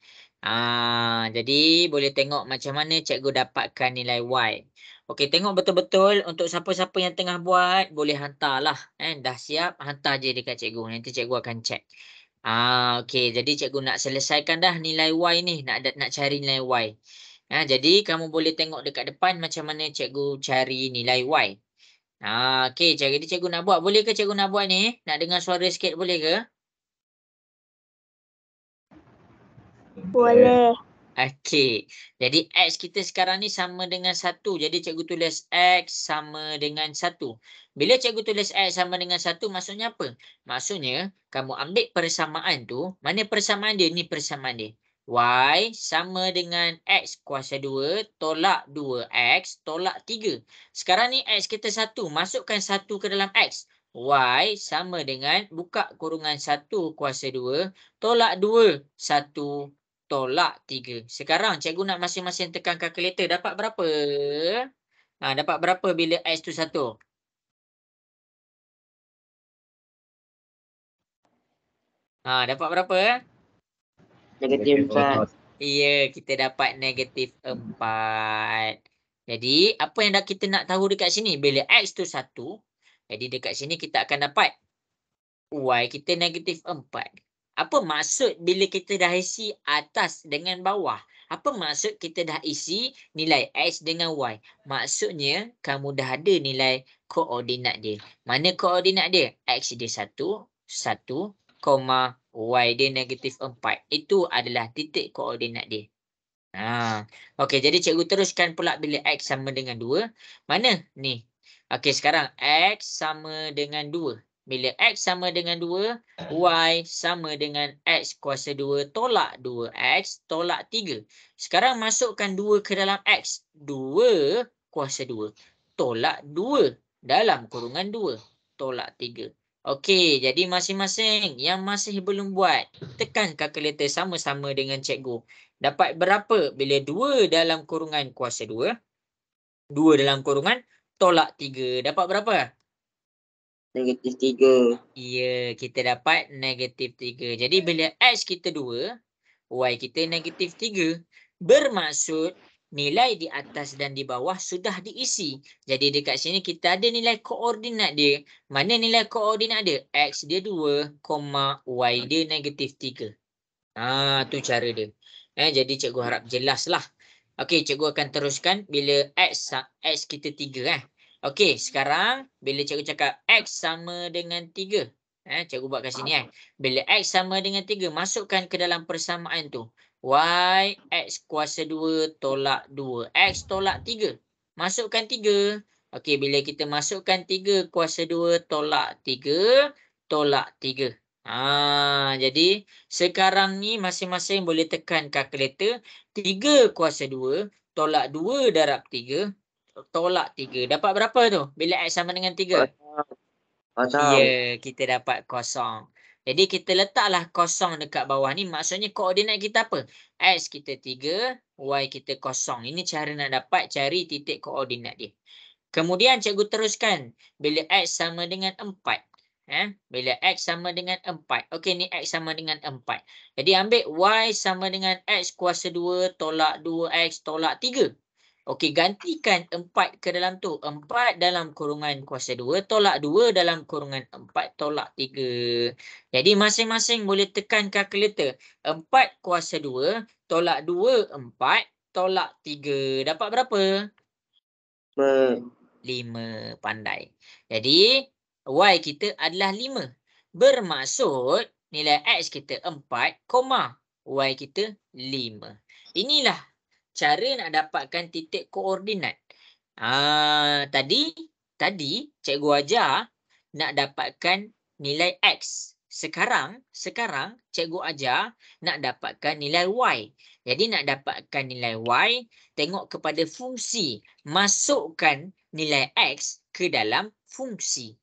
Jadi boleh tengok macam mana cikgu dapatkan nilai Y. Okey, tengok betul-betul untuk siapa-siapa yang tengah buat, boleh hantarlah. Dah siap, hantar je dekat cikgu. Nanti cikgu akan check. Okey, jadi cikgu nak selesaikan dah nilai Y ni. Nak cari nilai Y. Jadi kamu boleh tengok dekat depan macam mana cikgu cari nilai Y. Okey, jadi cikgu nak buat. Boleh ke cikgu nak buat ni? Nak dengar suara sikit boleh ke? Boleh. Okey. Jadi X kita sekarang ni sama dengan 1. Jadi cikgu tulis X sama dengan 1. Bila cikgu tulis X sama dengan 1, maksudnya apa? Maksudnya, kamu ambil persamaan tu. Mana persamaan dia? Ni persamaan dia. Y sama dengan X kuasa 2 tolak 2X tolak 3. Sekarang ni X kita 1. Masukkan 1 ke dalam X. Y sama dengan buka kurungan 1 kuasa 2 tolak 2. 1 tolak 3. Sekarang cikgu nak masing-masing tekan kalkulator. Dapat berapa? Dapat berapa bila X tu 1? Dapat berapa? Negatif 4. Ya, kita dapat negatif 4. Jadi, apa yang kita nak tahu dekat sini? Bila X tu 1, jadi dekat sini kita akan dapat Y kita negatif 4. Apa maksud bila kita dah isi atas dengan bawah? Apa maksud kita dah isi nilai X dengan Y? Maksudnya, kamu dah ada nilai koordinat dia. Mana koordinat dia? X dia 1, 1, Y dia negatif 4. Itu adalah titik koordinat dia. Okey, jadi cikgu teruskan pula bila X sama dengan 2. Mana? Ni. Okey, sekarang X sama dengan 2. Bila X sama dengan 2, Y sama dengan X kuasa 2 tolak 2X tolak 3. Sekarang masukkan 2 ke dalam X. 2 kuasa 2 tolak 2 dalam kurungan 2 tolak 3. Okey, jadi masing-masing yang masih belum buat, tekan kalkulator sama-sama dengan cikgu. Dapat berapa bila 2 dalam kurungan kuasa 2? 2 dalam kurungan tolak 3. Dapat berapa? Negatif 3. Ya, kita dapat negatif 3. Jadi bila X kita 2, Y kita negatif 3. Bermaksud nilai di atas dan di bawah sudah diisi. Jadi dekat sini kita ada nilai koordinat dia. Mana nilai koordinat dia? X dia 2, Y dia negatif 3. Tu cara dia. Jadi cikgu harap jelas lah. Okey, cikgu akan teruskan bila X kita 3. Okey, sekarang bila cikgu cakap X sama dengan 3. Cikgu buat kat sini. Bila X sama dengan 3, masukkan ke dalam persamaan tu. Y X kuasa 2 tolak 2. X tolak 3. Masukkan 3. Okey, bila kita masukkan 3 kuasa 2 tolak 3. Tolak 3. Jadi sekarang ni masing-masing boleh tekan kalkulator. 3 kuasa 2 tolak 2 darab 3 tolak 3. Dapat berapa tu? Bila X sama dengan 3? Kosong. Ya, kita dapat kosong. Jadi kita letaklah kosong dekat bawah ni. Maksudnya koordinat kita apa? X kita 3, Y kita kosong. Ini cara nak dapat cari titik koordinat dia. Kemudian cikgu teruskan. Bila X sama dengan 4. Bila X sama dengan 4. Okey, ni X sama dengan 4. Jadi ambil Y sama dengan X kuasa 2 tolak 2X tolak 3. Okey, gantikan 4 ke dalam tu. 4 dalam kurungan kuasa 2 tolak 2 dalam kurungan 4 tolak 3. Jadi masing-masing boleh tekan kalkulator. 4 kuasa 2 tolak 2, 4 tolak 3. Dapat berapa? 5. Pandai. Jadi Y kita adalah 5. Bermaksud nilai X kita 4, Y kita 5. Inilah cara nak dapatkan titik koordinat. Tadi cikgu ajar nak dapatkan nilai X. Sekarang cikgu ajar nak dapatkan nilai Y. Jadi nak dapatkan nilai Y, tengok kepada fungsi. Masukkan nilai X ke dalam fungsi.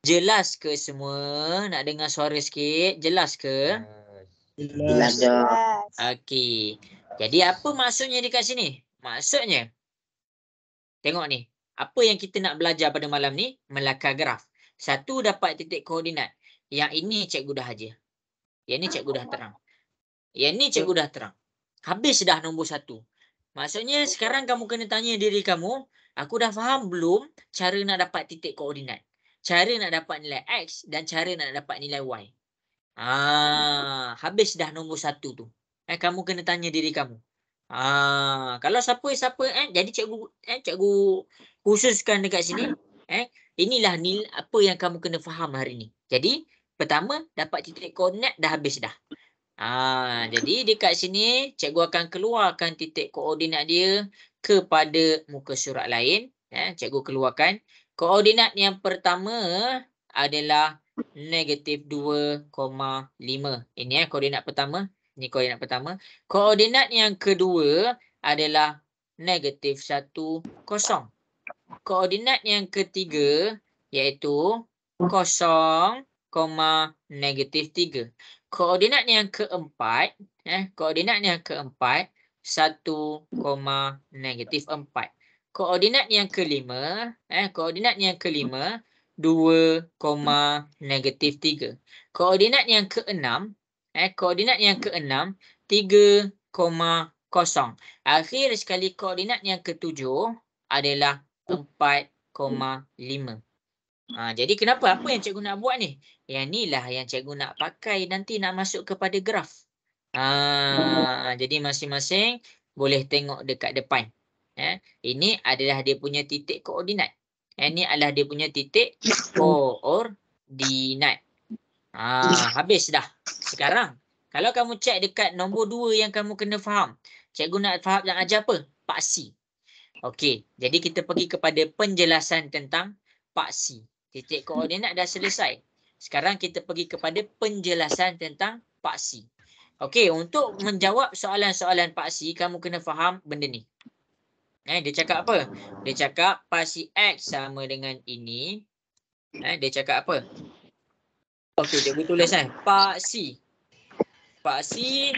Jelas ke semua? Nak dengar suara sikit? Jelas ke? Jelas. Okey. Jadi apa maksudnya dekat sini? Maksudnya, tengok ni. Apa yang kita nak belajar pada malam ni? Melakar graf. 1 dapat titik koordinat. Yang ini cikgu dah ajar. Yang ni cikgu dah terang. Yang ni cikgu dah terang. Habis dah nombor 1. Maksudnya sekarang kamu kena tanya diri kamu, aku dah faham belum cara nak dapat titik koordinat? Cara nak dapat nilai X dan cara nak dapat nilai Y. Habis dah nombor 1 tu. Kamu kena tanya diri kamu. Kalau siapa jadi cikgu khususkan dekat sini. Inilah nilai apa yang kamu kena faham hari ni. Jadi, pertama dapat titik koordinat dah habis dah. Jadi dekat sini cikgu akan keluarkan titik koordinat dia kepada muka surat lain. Cikgu keluarkan. Koordinat yang pertama adalah negatif 2,5. Ini koordinat pertama. Ini koordinat pertama. Koordinat yang kedua adalah negatif 1, 0. Koordinat yang ketiga iaitu 0, negatif 3. Koordinat yang keempat, koordinat yang keempat 1, negatif 4. Koordinat yang kelima, koordinat yang kelima 2, negatif 3. Koordinat yang keenam, koordinat yang keenam 3, 0. Akhir sekali koordinat yang ketujuh adalah 4,5. Jadi kenapa? Apa yang cikgu nak buat ni? Yang inilah yang cikgu nak pakai nanti nak masuk kepada graf. Jadi masing-masing boleh tengok dekat depan. Ini adalah dia punya titik koordinat. Ini adalah dia punya titik koordinat. Habis dah. Sekarang, kalau kamu cek dekat nombor 2 yang kamu kena faham. Cikgu nak faham nak ajar apa? Paksi. Okey, jadi kita pergi kepada penjelasan tentang paksi. Titik koordinat dah selesai. Sekarang kita pergi kepada penjelasan tentang paksi. Okey, untuk menjawab soalan-soalan paksi, kamu kena faham benda ni. Dia cakap apa? Dia cakap paksi X sama dengan ini. Dia cakap apa? Okey, cikgu tulis paksi. Paksi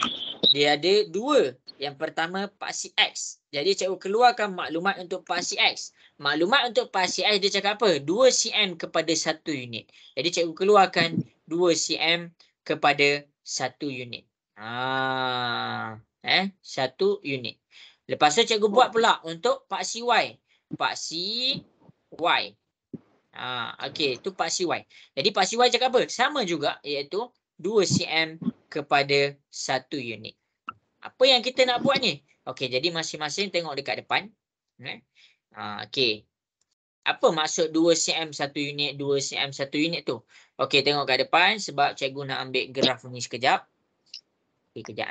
dia ada dua. Yang pertama paksi X. Jadi cikgu keluarkan maklumat untuk paksi X. Maklumat untuk paksi X dia cakap apa? 2 cm kepada 1 unit. Jadi cikgu keluarkan 2 cm kepada 1 unit. 1 unit. Lepas tu cikgu buat pula untuk paksi Y. Paksi Y. Okey, itu paksi Y. Jadi paksi Y cakap apa? Sama juga iaitu 2 cm kepada 1 unit. Apa yang kita nak buat ni? Okey, jadi masing-masing tengok dekat depan. Okey. Apa maksud 2 cm 1 unit, 2 cm 1 unit tu? Okey, tengok kat depan sebab cikgu nak ambil graf ni sekejap. Okey, kejap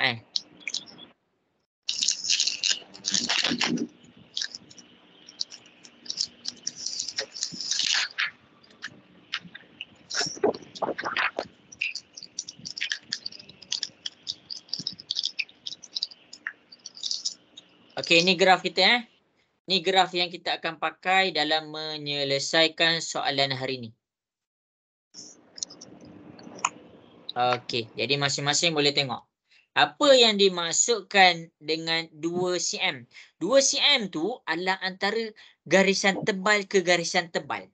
Okey, ini graf kita Ini graf yang kita akan pakai dalam menyelesaikan soalan hari ni. Okey, jadi masing-masing boleh tengok. Apa yang dimaksudkan dengan 2 cm? 2 cm tu adalah antara garisan tebal ke garisan tebal.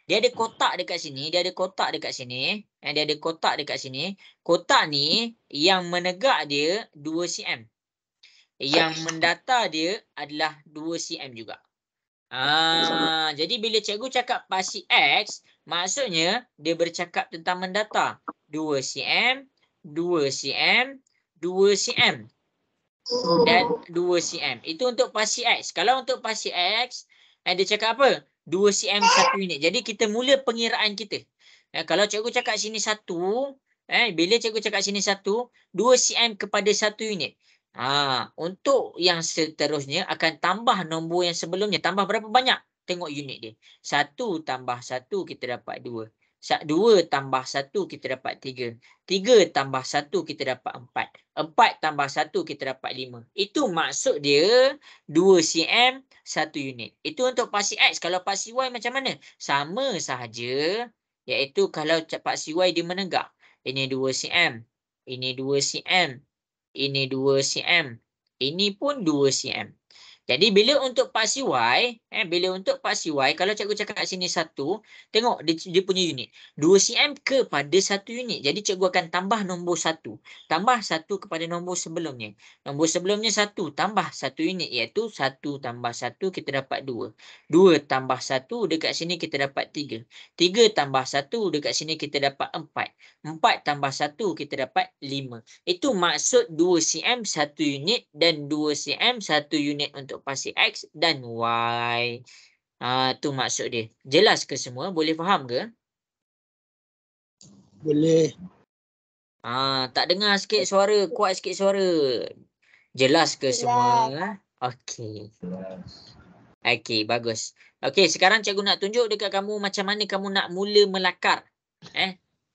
Dia ada kotak dekat sini, dia ada kotak dekat sini. Dia ada kotak dekat sini. Kotak ni yang menegak dia 2 cm. Yang mendatar dia adalah 2 cm juga. Jadi bila cikgu cakap paksi X, maksudnya dia bercakap tentang mendatar. 2 cm, 2 cm, 2 cm. Dan 2 cm. Itu untuk paksi X. Kalau untuk paksi X, dia cakap apa? 2 cm 1 unit. Jadi kita mula pengiraan kita. Kalau cikgu cakap sini 1, bila cikgu cakap sini 1, 2 cm kepada 1 unit. Untuk yang seterusnya akan tambah nombor yang sebelumnya. Tambah berapa banyak? Tengok unit dia. 1 tambah 1 kita dapat 2. 2 tambah 1 kita dapat 3. 3 tambah 1 kita dapat 4. 4 tambah 1 kita dapat 5. Itu maksud dia 2 cm 1 unit. Itu untuk paksi X. Kalau paksi Y macam mana? Sama sahaja. Iaitu kalau paksi Y dia menegak. Ini 2 cm. Ini 2 cm. Ini 2 cm. Ini pun 2 cm. Jadi bila untuk paksi Y, kalau cikgu cakap kat sini 1, tengok dia punya unit. 2 cm kepada 1 unit. Jadi cikgu akan tambah nombor 1. Tambah 1 kepada nombor sebelumnya. Nombor sebelumnya 1 tambah 1 unit iaitu 1 tambah 1 kita dapat 2. 2 tambah 1 dekat sini kita dapat 3. 3 tambah 1 dekat sini kita dapat 4. 4 tambah 1 kita dapat 5. Itu maksud 2 cm 1 unit dan 2 cm 1 unit untuk paksi X dan Y. Tu maksud dia. Jelas ke semua? Boleh faham ke? Boleh. Tak dengar sikit suara, kuat sikit suara. Jelas ke semua? Okey. Okey, bagus. Okey, sekarang cikgu nak tunjuk dekat kamu macam mana kamu nak mula melakar.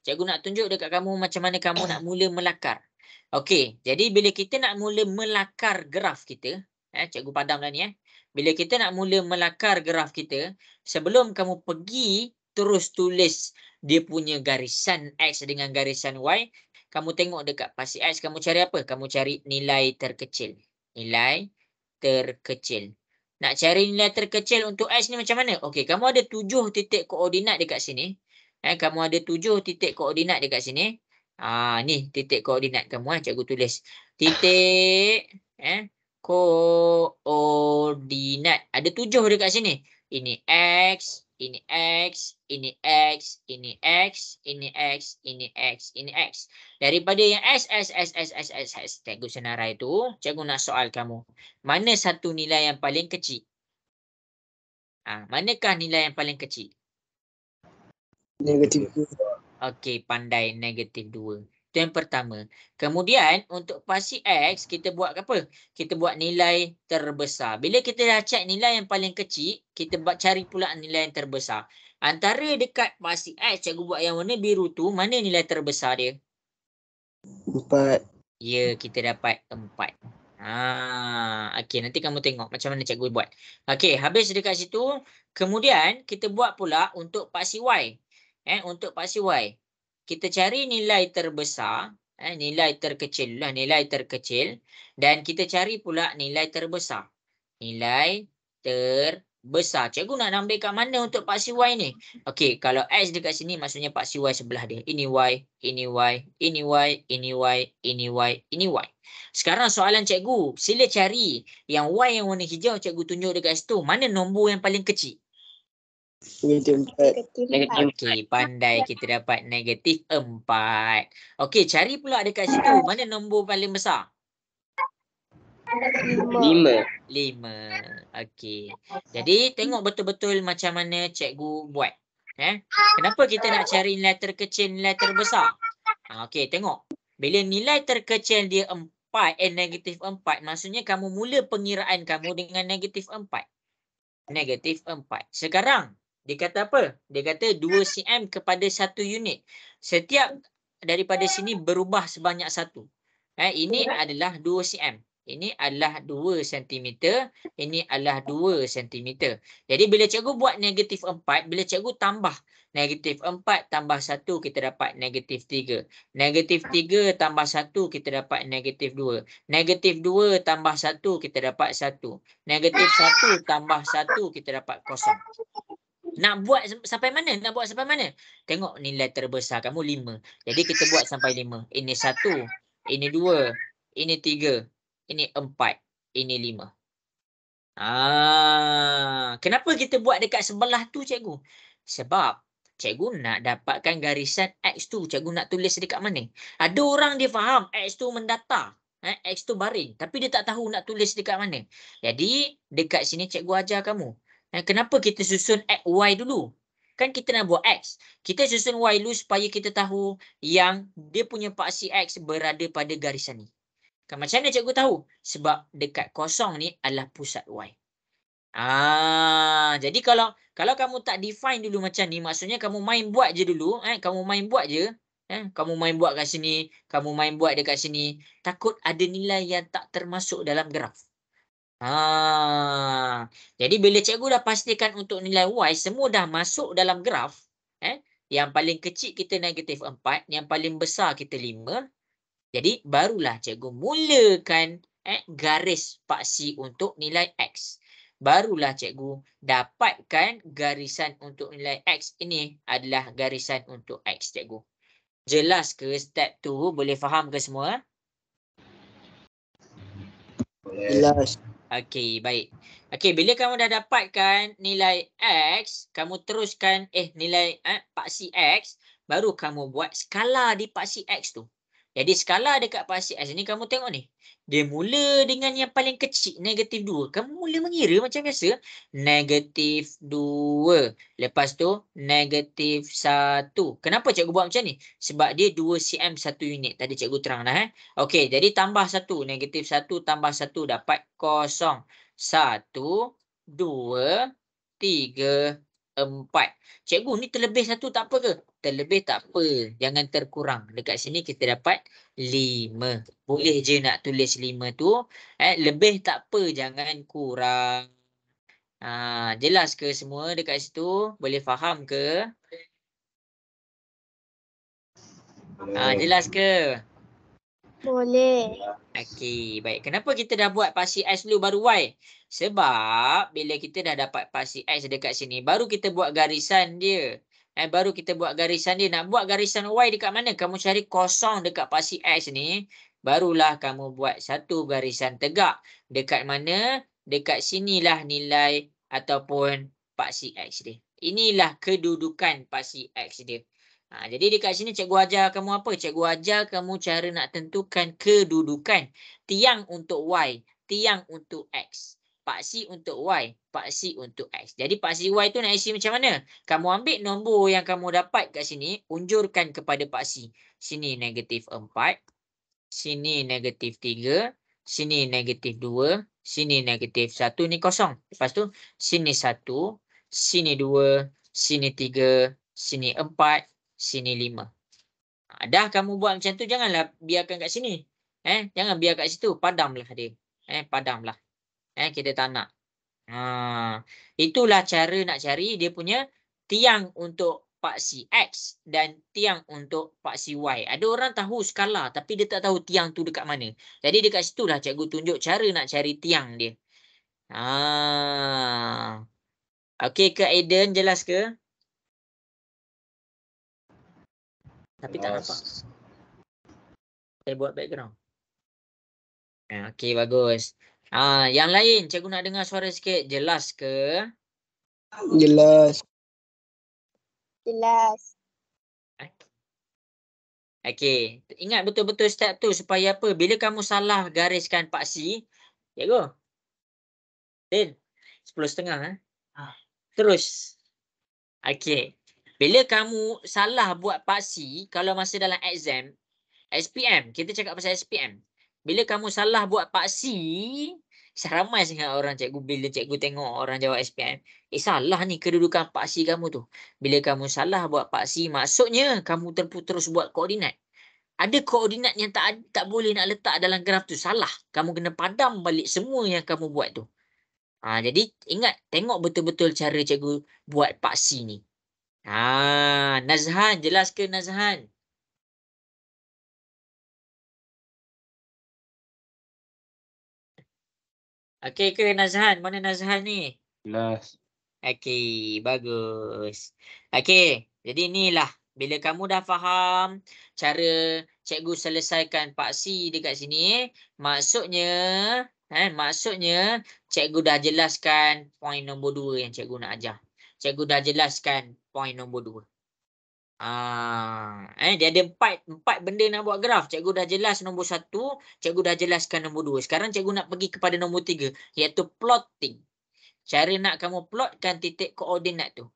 Cikgu nak tunjuk dekat kamu macam mana kamu nak mula melakar. Okey, jadi bila kita nak mula melakar graf kita, cikgu padam dah ni. Bila kita nak mula melakar graf kita, sebelum kamu pergi terus tulis dia punya garisan X dengan garisan Y, kamu tengok dekat pasi X, kamu cari apa? Kamu cari nilai terkecil. Nilai terkecil. Nak cari nilai terkecil untuk X ni macam mana? Okey, kamu ada 7 titik koordinat dekat sini. Kamu ada 7 titik koordinat dekat sini. Ni titik koordinat kamu. Cikgu tulis. Titik koordinat. Ada 7 dekat sini. Ini X, ini X, ini X, ini X, ini X, ini X, ini X. Daripada yang X. Cikgu senarai tu, cikgu nak soal kamu. Mana satu nilai yang paling kecil? Manakah nilai yang paling kecil? Negatif 2. Okey, pandai negatif 2. Itu yang pertama. Kemudian untuk pasi X, kita buat apa? Kita buat nilai terbesar. Bila kita dah cek nilai yang paling kecil, kita cari pula nilai yang terbesar. Antara dekat pasi X, cikgu buat yang warna biru tu, mana nilai terbesar dia? 4. Ya, kita dapat 4. Okey, nanti kamu tengok macam mana cikgu buat. Okey, habis dekat situ. Kemudian, kita buat pula untuk paksi Y. Untuk paksi Y. Kita cari nilai terbesar. Nilai terkecil lah, nilai terkecil. Dan kita cari pula nilai terbesar. Nilai terbesar. Cikgu nak ambil kat mana untuk paksi Y ni? Okey, kalau X dekat sini, maksudnya paksi Y sebelah dia. Ini Y, ini Y, ini Y, ini Y, ini Y, ini Y. Sekarang soalan cikgu, sila cari yang Y yang warna hijau cikgu tunjuk dekat situ. Mana nombor yang paling kecil? Negatif 4. Okey, pandai, kita dapat negatif 4. Okey, cari pula dekat situ. Mana nombor paling besar? 5. 5. Okey. Jadi, tengok betul-betul macam mana cikgu buat. Kenapa kita nak cari nilai terkecil, nilai terbesar? Okey, tengok. Bila nilai terkecil dia 4, negatif 4, maksudnya kamu mula pengiraan kamu dengan negatif 4. Negatif 4. Sekarang, dia kata apa? Dia kata 2 cm kepada 1 unit. Setiap daripada sini berubah sebanyak 1. Ini adalah 2 cm. Ini adalah 2 cm. Ini adalah 2 cm. Jadi bila cikgu buat negatif 4, bila cikgu tambah negatif 4 tambah 1, kita dapat negatif 3. Negatif 3 tambah 1, kita dapat negatif 2. Negatif 2 tambah 1, kita dapat 1. Negatif 1 tambah 1, kita dapat 0. Nak buat sampai mana? Nak buat sampai mana? Tengok nilai terbesar kamu 5. Jadi kita buat sampai 5. Ini 1, ini 2, ini 3, ini 4, ini 5. Kenapa kita buat dekat sebelah tu cikgu? Sebab cikgu nak dapatkan garisan X tu. Cikgu nak tulis dekat mana? Ada orang dia faham X tu mendatar. X tu baring. Tapi dia tak tahu nak tulis dekat mana. Jadi dekat sini cikgu ajar kamu. Kenapa kita susun X, Y dulu? Kan kita nak buat X. Kita susun Y dulu supaya kita tahu yang dia punya paksi X berada pada garisan ni. Macam mana cikgu tahu? Sebab dekat kosong ni adalah pusat Y. Jadi kalau kamu tak define dulu macam ni, maksudnya kamu main buat je dulu, kamu main buat je, kamu main buat kat sini, kamu main buat dekat sini, takut ada nilai yang tak termasuk dalam graf. Jadi bila cikgu dah pastikan untuk nilai Y semua dah masuk dalam graf, yang paling kecil kita negatif 4, yang paling besar kita 5. Jadi barulah cikgu mulakan garis paksi untuk nilai X. Barulah cikgu dapatkan garisan untuk nilai X. Ini adalah garisan untuk X cikgu. Jelas ke step tu? Boleh faham ke semua? Jelas. Okey, baik. Okey, bila kamu dah dapatkan nilai X, kamu teruskan nilai paksi X, baru kamu buat skala di paksi X tu. Jadi skala dekat paksi X ni kamu tengok ni. Dia mula dengan yang paling kecil, negatif 2. Kamu mula mengira macam biasa. Negatif 2. Lepas tu, negatif 1. Kenapa cikgu buat macam ni? Sebab dia 2 cm 1 unit. Tadi cikgu terang dah. Okey, jadi tambah 1. Negatif 1 tambah 1 dapat 0. 1, 2, 3, 4. Cikgu, ni terlebih 1 tak apa ke? Terlebih tak apa. Jangan terkurang. Dekat sini kita dapat 5. Boleh je nak tulis 5 tu. Lebih tak apa, jangan kurang. Jelas ke semua dekat situ? Boleh faham ke? Jelas ke? Boleh. Okey, baik. Kenapa kita dah buat pasi X dulu baru Y? Sebab bila kita dah dapat pasi X dekat sini, baru kita buat garisan dia. Baru kita buat garisan dia. Nak buat garisan Y dekat mana? Kamu cari kosong dekat pasi X ni. Barulah kamu buat satu garisan tegak. Dekat mana? Dekat sinilah nilai ataupun pasi X dia. Inilah kedudukan pasi X dia. Jadi dekat sini cikgu ajar kamu apa? Cikgu ajar kamu cara nak tentukan kedudukan. Tiang untuk Y, tiang untuk X. Paksi untuk Y, paksi untuk X. Jadi paksi Y tu nak isi macam mana? Kamu ambil nombor yang kamu dapat kat sini, unjurkan kepada paksi. Sini negatif 4, sini negatif 3, sini negatif 2, sini negatif 1, ni kosong. Lepas tu, sini 1, sini 2, sini 3, sini 4, sini 5. Dah kamu buat macam tu, janganlah biarkan kat sini. Jangan biar kat situ, padamlah dia. Padamlah. Kita tak nak. Itulah cara nak cari dia punya tiang untuk paksi X dan tiang untuk paksi Y. Ada orang tahu skala tapi dia tak tahu tiang tu dekat mana. Jadi dekat situlah cikgu tunjuk cara nak cari tiang dia. Okey ke Aiden, jelas ke? Tapi tak nampak. Saya buat background. Okey, bagus. Yang lain, cikgu nak dengar suara sikit. Jelas ke? Jelas. Jelas. Okey. Ingat betul-betul step tu supaya apa? Bila kamu salah gariskan paksi, cikgu. Din, 10.30. Terus. Okey. Bila kamu salah buat paksi, kalau masa dalam exam, SPM, kita cakap pasal SPM. Bila kamu salah buat paksi, ramai sangat orang cikgu bila cikgu tengok orang jawab SPM. Salah ni kedudukan paksi kamu tu. Bila kamu salah buat paksi, maksudnya kamu terus buat koordinat. Ada koordinat yang tak boleh nak letak dalam graf tu. Salah. Kamu kena padam balik semua yang kamu buat tu. Jadi ingat, tengok betul-betul cara cikgu buat paksi ni. Nazhan, jelas ke Nazhan? Okey ke Nazhan? Mana Nazhan ni? Jelas. Okey, bagus. Okey, jadi inilah. Bila kamu dah faham cara cikgu selesaikan paksi dekat sini, maksudnya cikgu dah jelaskan poin nombor 2 yang cikgu nak ajar. Cikgu dah jelaskan poin nombor 2. Dia ada empat benda nak buat graf. Cikgu dah jelas nombor 1, cikgu dah jelaskan nombor 2. Sekarang cikgu nak pergi kepada nombor 3, iaitu plotting. Cara nak kamu plotkan titik koordinat tu.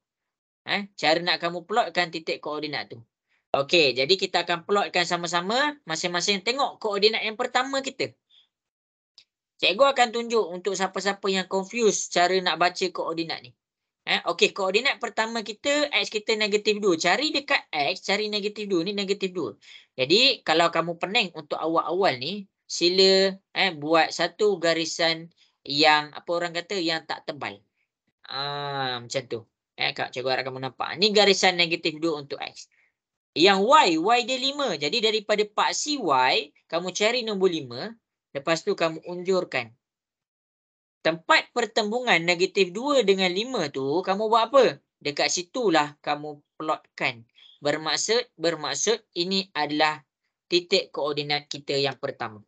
Cara nak kamu plotkan titik koordinat tu. Okey, jadi kita akan plotkan sama-sama. Masing-masing tengok koordinat yang pertama kita. Cikgu akan tunjuk untuk siapa-siapa yang confused cara nak baca koordinat ni. Okey, koordinat pertama kita, X kita negatif 2. Cari dekat X, cari negatif 2. Ni negatif 2. Jadi, kalau kamu pening untuk awal-awal ni, sila buat satu garisan yang, apa orang kata, yang tak tebal. Macam tu. Cikgu harap kamu nampak. Ni garisan negatif 2 untuk X. Yang Y dia 5. Jadi, daripada paksi Y, kamu cari nombor 5. Lepas tu, kamu unjurkan. Tempat pertembungan negatif 2 dengan 5 tu, kamu buat apa? Dekat situlah kamu plotkan. Bermaksud ini adalah titik koordinat kita yang pertama.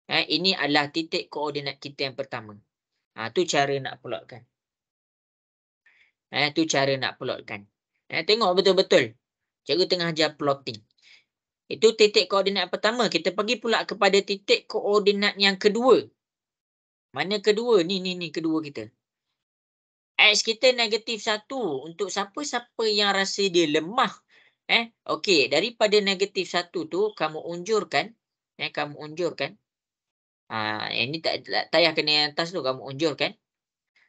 Ini adalah titik koordinat kita yang pertama. Tu cara nak plotkan. Tu cara nak plotkan. Tengok betul-betul. Cikgu tengah ajar plotting. Itu titik koordinat pertama. Kita pergi pula kepada titik koordinat yang kedua. Mana kedua? Ni kedua kita. X kita -1. Untuk siapa-siapa yang rasa dia lemah. Okey, daripada -1 tu kamu unjurkan. Kamu unjurkan. Ini tak payah kena yang atas tu. Kamu unjurkan.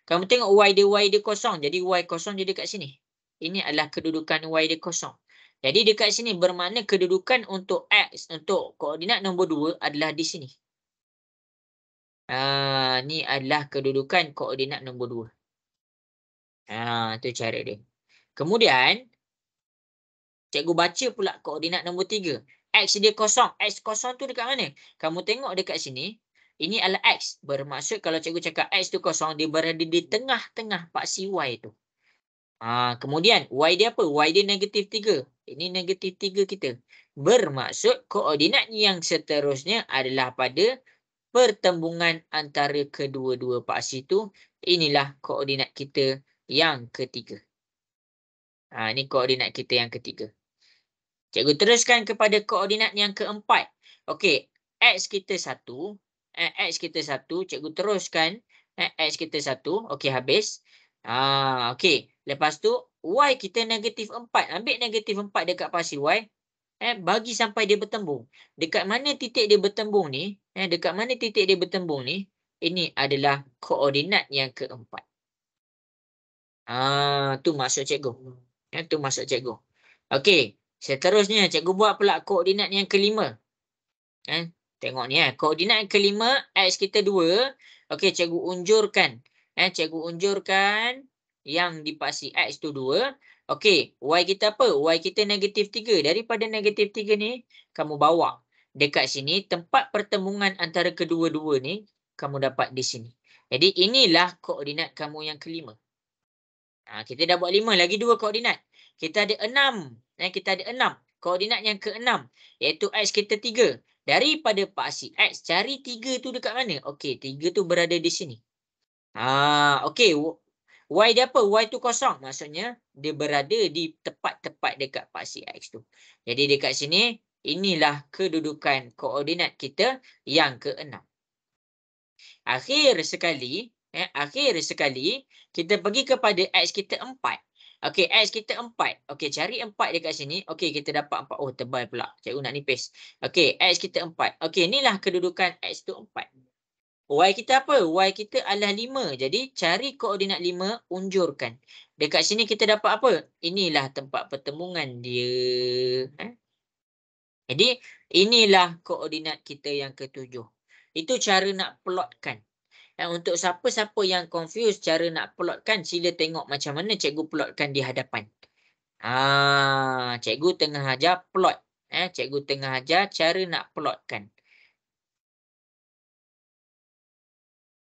Kamu tengok y dia kosong. Jadi y kosong jadi kat sini. Ini adalah kedudukan y dia kosong. Jadi dekat sini bermakna kedudukan untuk X, untuk koordinat nombor 2 adalah di sini. Ni adalah kedudukan koordinat nombor 2. Tu cara dia. Kemudian, cikgu baca pula koordinat nombor 3. X dia kosong. X kosong tu dekat mana? Kamu tengok dekat sini. Ini adalah X. Bermaksud kalau cikgu cakap X tu kosong, dia berada di tengah-tengah paksi Y tu. Kemudian, Y dia apa? Y dia -3. Ini -3 kita. Bermaksud koordinat yang seterusnya adalah pada pertembungan antara kedua-dua paksi tu. Inilah koordinat kita yang ketiga. Ini koordinat kita yang ketiga. Cikgu teruskan kepada koordinat yang keempat. Okey, X kita 1. X kita 1. Cikgu teruskan. X kita 1. Okey, habis. Okey. Lepas tu, Y kita -4. Ambil -4 dekat paksi Y. Bagi sampai dia bertembung. Dekat mana titik dia bertembung ni? Dekat mana titik dia bertembung ni? Ini adalah koordinat yang keempat. Tu maksud cikgu. Tu maksud cikgu. Okey. Seterusnya, cikgu buat pula koordinat yang kelima. Tengok ni. Koordinat yang kelima, X kita 2. Okey, cikgu unjurkan. Cikgu unjurkan yang di paksi X tu 2. Okey, Y kita apa? Y kita -3. Daripada -3 ni, kamu bawa. Dekat sini, tempat pertembungan antara kedua-dua ni, kamu dapat di sini. Jadi, inilah koordinat kamu yang kelima. Kita dah buat 5. Lagi 2 koordinat. Kita ada 6. Kita ada 6. Koordinat yang ke-6. Iaitu X kita 3. Daripada paksi X, cari 3 tu dekat mana? Okey, 3 tu berada di sini. Okey. Y dia apa? Y tu kosong. Maksudnya, dia berada di tepat-tepat dekat paksi X tu. Jadi, dekat sini, inilah kedudukan koordinat kita yang ke-6. Akhir sekali, kita pergi kepada X kita 4. Okey, X kita 4. Okey, cari 4 dekat sini. Okey, kita dapat 4. Oh, tebal pula. Cikgu nak nipis. Okey, X kita 4. Okey, inilah kedudukan X tu 4. Y kita apa? Y kita adalah 5. Jadi, cari koordinat 5, unjurkan. Dekat sini kita dapat apa? Inilah tempat pertembungan dia. Jadi, inilah koordinat kita yang ke-7. Itu cara nak plotkan. Untuk siapa-siapa yang confused cara nak plotkan, sila tengok macam mana cikgu plotkan di hadapan. Cikgu tengah ajar plot. Cikgu tengah ajar cara nak plotkan.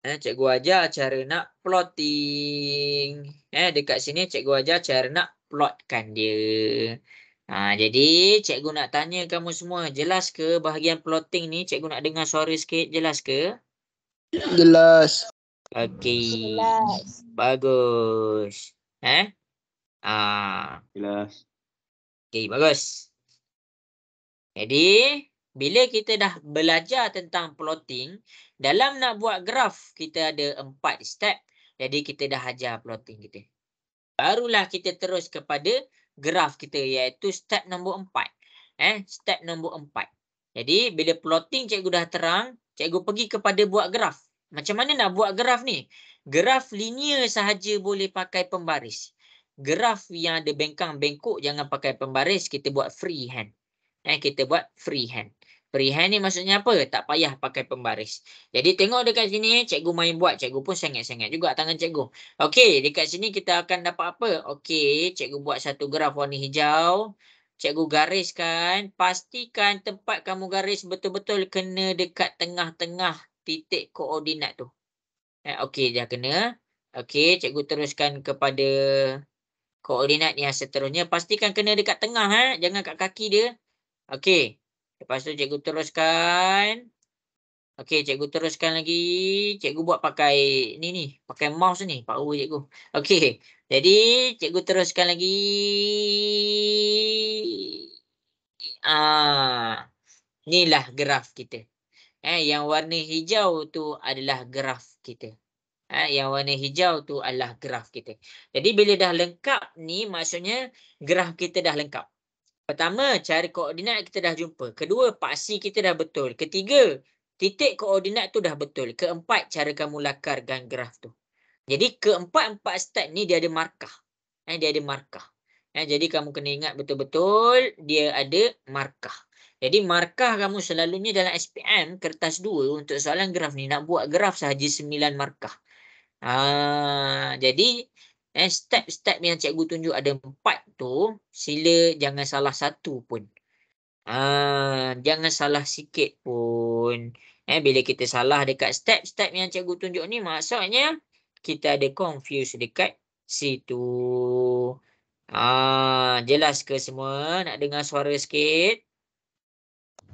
Cikgu ajar cara nak plotting. Dekat sini cikgu ajar cara nak plotkan dia. Jadi cikgu nak tanya kamu semua, jelas ke bahagian plotting ni? Cikgu nak dengar suara sikit, jelas ke? Jelas. Okey. Jelas. Bagus. Jelas. Okey, bagus. Jadi, bila kita dah belajar tentang plotting, dalam nak buat graf, kita ada 4 step. Jadi, kita dah ajar plotting kita. Barulah kita terus kepada graf kita, iaitu step nombor 4. Step nombor 4. Jadi, bila plotting cikgu dah terang, cikgu pergi kepada buat graf. Macam mana nak buat graf ni? Graf linear sahaja boleh pakai pembaris. Graf yang ada bengkang-bengkok jangan pakai pembaris, kita buat freehand. Kita buat freehand. Freehand ni maksudnya apa? Tak payah pakai pembaris. Jadi tengok dekat sini, cikgu main buat. Cikgu pun sengit-sengit juga tangan cikgu. Okey, dekat sini kita akan dapat apa? Okey, cikgu buat satu graf warna hijau. Cikgu gariskan. Pastikan tempat kamu garis betul-betul kena dekat tengah-tengah titik koordinat tu. Okey, dah kena. Okey, cikgu teruskan kepada koordinat yang seterusnya. Pastikan kena dekat tengah. Jangan kat kaki dia. Okey. Lepas tu cikgu teruskan. Okey, cikgu teruskan lagi. Cikgu buat pakai ni. Pakai mouse ni. Power cikgu. Okey. Jadi, cikgu teruskan lagi. Inilah graf kita. Yang warna hijau tu adalah graf kita. Yang warna hijau tu adalah graf kita. Jadi bila dah lengkap ni, maksudnya graf kita dah lengkap. Pertama, cari koordinat kita dah jumpa. Kedua, paksi kita dah betul. Ketiga, titik koordinat tu dah betul. Keempat, cara kamu lakarkan graf tu. Jadi keempat-empat step ni dia ada markah. Dia ada markah. Jadi kamu kena ingat betul-betul dia ada markah. Jadi markah kamu selalunya dalam SPM kertas 2 untuk soalan graf ni nak buat graf sahaja 9 markah. Jadi step-step yang cikgu tunjuk ada 4 tu, sila jangan salah satu pun. Jangan salah sikit pun. Bila kita salah dekat step-step yang cikgu tunjuk ni, maksudnya kita ada confuse dekat situ. Jelas ke semua? Nak dengar suara sikit?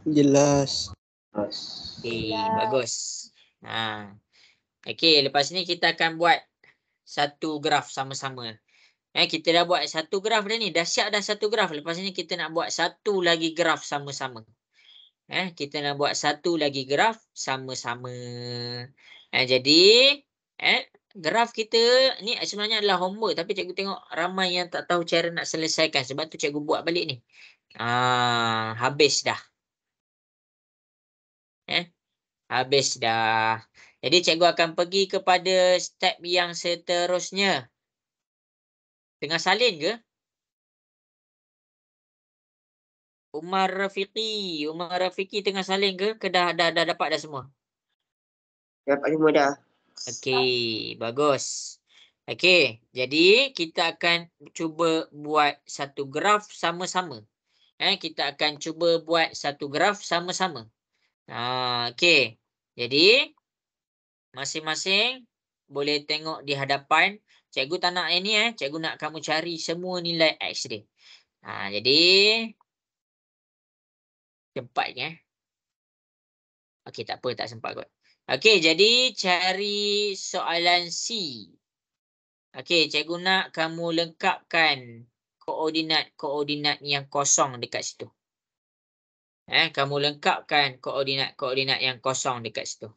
Jelas. Okey, bagus. Okey, lepas ni kita akan buat satu graf sama-sama. Kita dah buat satu graf dah ni. Dah siap dah satu graf. Lepas ni kita nak buat satu lagi graf sama-sama. Kita nak buat satu lagi graf sama-sama. Jadi, graf kita ni sebenarnya adalah homework. Tapi cikgu tengok ramai yang tak tahu cara nak selesaikan. Sebab tu cikgu buat balik ni. Habis dah. Habis dah. Jadi cikgu akan pergi kepada step yang seterusnya. Tengah salin ke? Umar Rafiqi tengah salin ke? Dah dapat dah semua? Dapat semua dah. Okey, bagus. Okey, jadi kita akan cuba buat satu graf sama-sama. Kita akan cuba buat satu graf sama-sama. Okey. Jadi masing-masing boleh tengok di hadapan. Cikgu tak nak ini cikgu nak kamu cari semua nilai X dia. Jadi cepat Okey, tak apa, tak sempat kot. Okey, jadi cari soalan C. Okey, cikgu nak kamu lengkapkan koordinat-koordinat yang kosong dekat situ. Kamu lengkapkan koordinat-koordinat yang kosong dekat situ.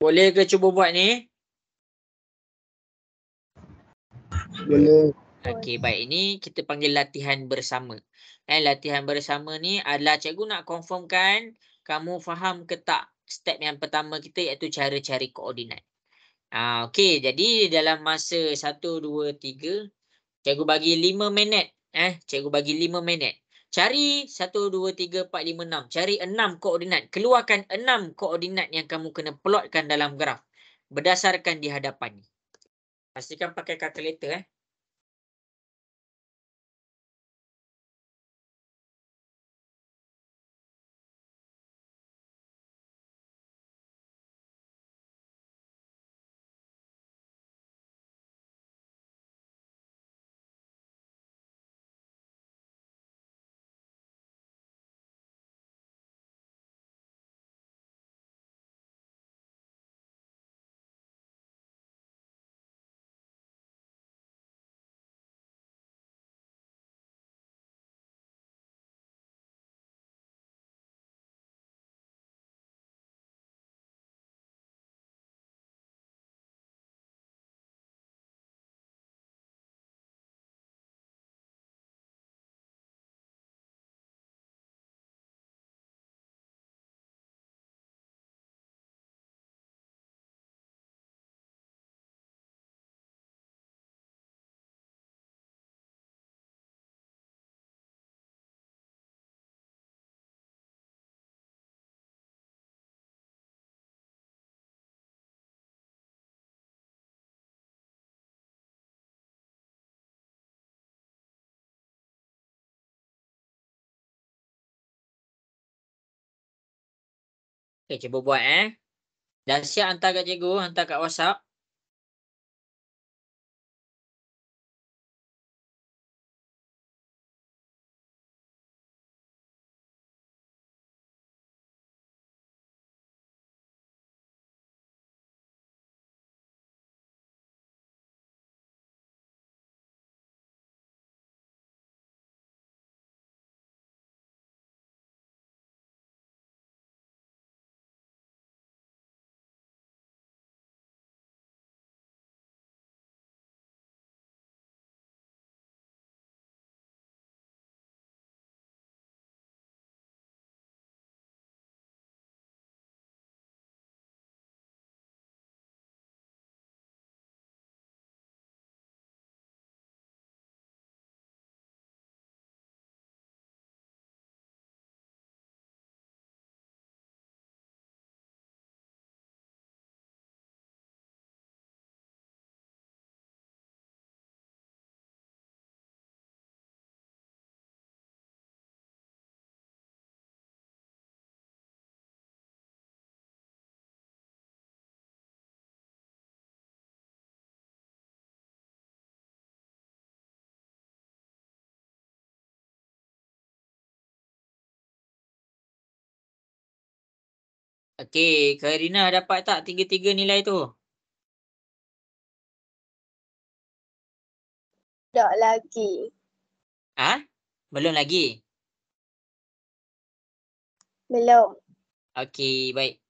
Boleh ke cuba buat ni? Boleh. Okey, baik. Ini kita panggil latihan bersama. Latihan bersama ni adalah cikgu nak confirmkan kamu faham ke tak step yang pertama kita iaitu cara cari koordinat. Okey, jadi dalam masa 1, 2, 3, cikgu bagi 5 minit. Cikgu bagi 5 minit. Cari 1, 2, 3, 4, 5, 6. Cari 6 koordinat. Keluarkan 6 koordinat yang kamu kena plotkan dalam graf. Berdasarkan di hadapan ni. Pastikan pakai kalkulator. Okey, cuba buat Dah siap hantar kat cikgu, hantar kat WhatsApp. Okey, Karina dapat tak tiga-tiga nilai tu? Tak lagi. Ha? Belum lagi? Belum. Okey, baik.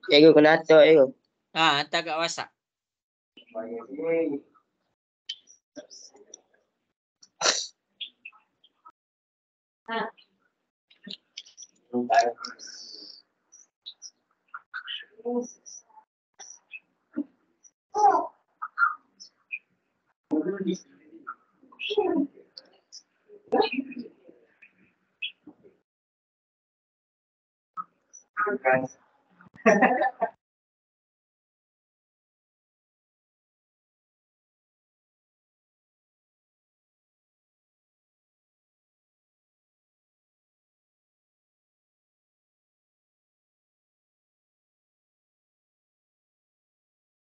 Cikgu kena atur cikgu. Hantar kat WhatsApp.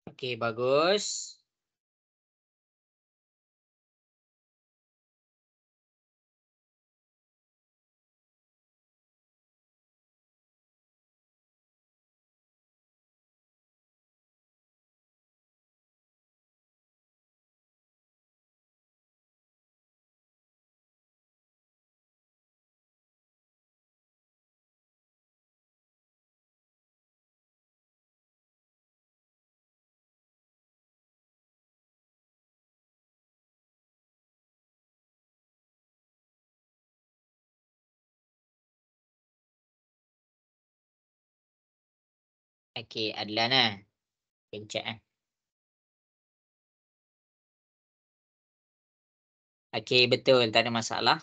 Okey, bagus. Okey, Adlan lah. Okey, cek eh. Okey, betul. Tak ada masalah.